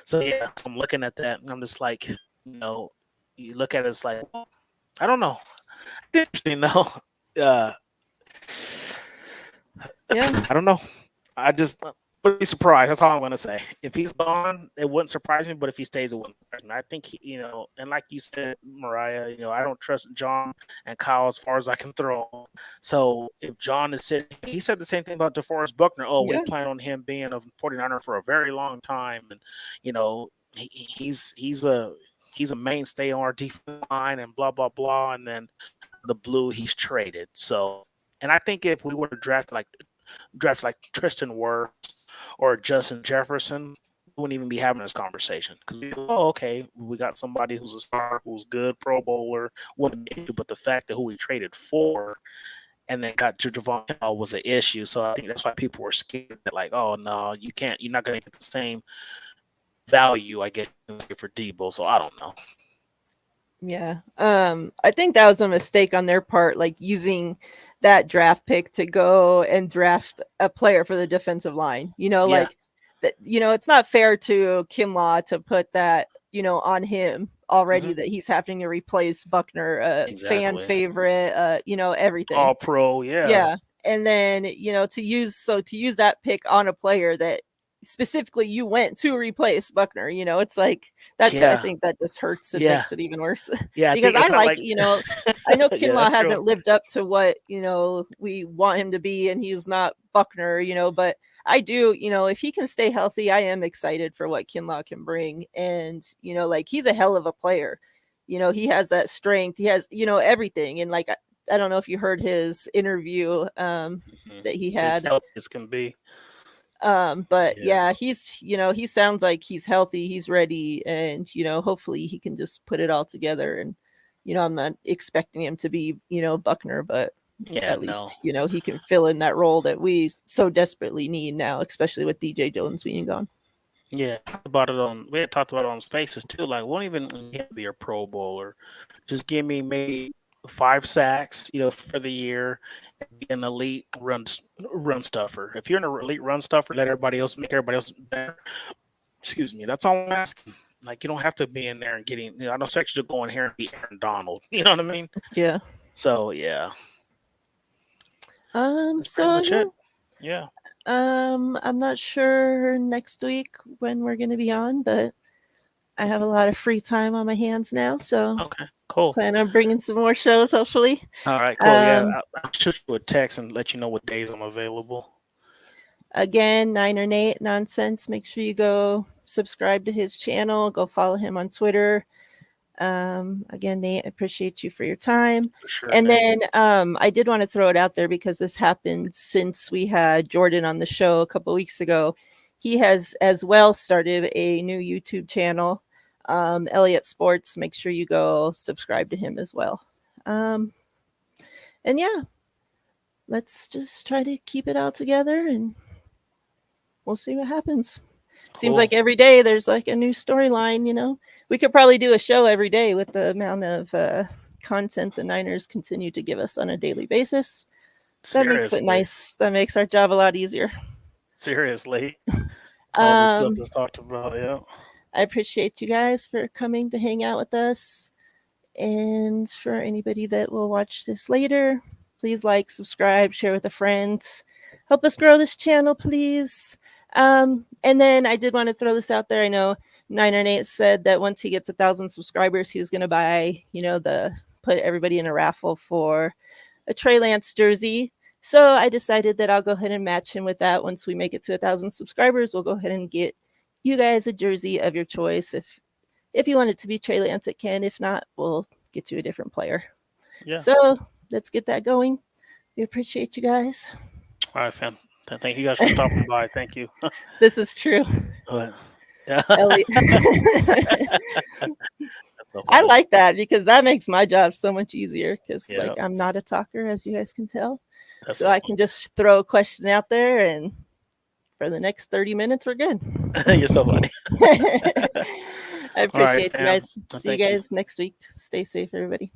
So yeah, I'm looking at that and I'm just like, you look at it, it's like, I don't know. It's interesting though. Yeah. I don't know. I just would be surprised. That's all I'm gonna say. If he's gone, it wouldn't surprise me. But if he stays, it wouldn't surprise me. I think and like you said, Miriah, I don't trust John and Kyle as far as I can throw 'em. So if John is sitting, he said the same thing about DeForest Buckner. Oh, we Yeah. plan on him being a 49er for a very long time, and he's a mainstay on our defense line, and blah blah blah. And then the blue, he's traded. So, and I think if we were to draft like Tristan Wirfs or Justin Jefferson, we wouldn't even be having this conversation because okay, we got somebody who's a star, who's good, Pro Bowler, wouldn't be, but the fact that who we traded for and then got Javon Hill was an issue. So I think that's why people were scared that like, oh no, you can't, you're not going to get the same value I get for Debo. So I don't know. Yeah. I think that was a mistake on their part, like using that draft pick to go and draft a player for the defensive line. Like that, it's not fair to Kinlaw to put that, on him already that he's having to replace Buckner, fan favorite, everything. All pro, yeah. Yeah. And then, to use that pick on a player that specifically you went to replace Buckner, it's like that. Yeah. I think that just hurts and makes it even worse. Yeah, because I like I know Kinlaw hasn't true. lived up to what we want him to be, and he's not Buckner, but I do, if he can stay healthy, I am excited for what Kinlaw can bring. And like he's a hell of a player. He has that strength, he has everything. And like I don't know if you heard his interview that he had. This can be. But yeah, he's he sounds like he's healthy, he's ready, and hopefully he can just put it all together. And I'm not expecting him to be Buckner, but at least he can fill in that role that we so desperately need now, especially with DJ Jones being gone. Yeah, we had talked about it on Spaces too. Like, won't even be a Pro Bowler. Just give me maybe 5 sacks, for the year, and be an elite run stuffer. If you're an elite run stuffer, let everybody else make everybody else better. Excuse me. That's all I'm asking. Like, you don't have to be in there and getting. I don't expect you to go in here and be Aaron Donald. You know what I mean? Yeah. So yeah. That's so yeah. Yeah. I'm not sure next week when we're going to be on, but I have a lot of free time on my hands now, so okay, cool. Plan on bringing some more shows, hopefully. All right, cool. Yeah, I'll shoot you a text and let you know what days I'm available. Again, Niner Nate Nonsense. Make sure you go subscribe to his channel. Go follow him on Twitter. Again, Nate, I appreciate you for your time. For sure, and Nate. then I did want to throw it out there because this happened since we had Jordan on the show a couple weeks ago. He has as well started a new YouTube channel, Elliott Sports. Make sure you go subscribe to him as well. And yeah, let's just try to keep it all together and we'll see what happens. Cool. Seems like every day there's like a new storyline, We could probably do a show every day with the amount of content the Niners continue to give us on a daily basis. That makes it nice. That makes our job a lot easier. Seriously. All the stuff that's talked about, yeah. I appreciate you guys for coming to hang out with us. And for anybody that will watch this later, please like, subscribe, share with a friend. Help us grow this channel, please. And then I did want to throw this out there. I know Niner Nate said that once he gets 1,000 subscribers, he was going to buy, put everybody in a raffle for a Trey Lance jersey. So I decided that I'll go ahead and match him with that. Once we make it to 1,000 subscribers, we'll go ahead and get you guys a jersey of your choice. If you want it to be Trey Lance, it can. If not, we'll get you a different player. Yeah. So let's get that going. We appreciate you guys. All right, fam. Thank you guys for stopping by. Thank you. This is true. Yeah. I like that because that makes my job so much easier because I'm not a talker, as you guys can tell. So I can just throw a question out there and for the next 30 minutes, we're good. You're so funny. I appreciate you guys. See you guys next week. Stay safe, everybody.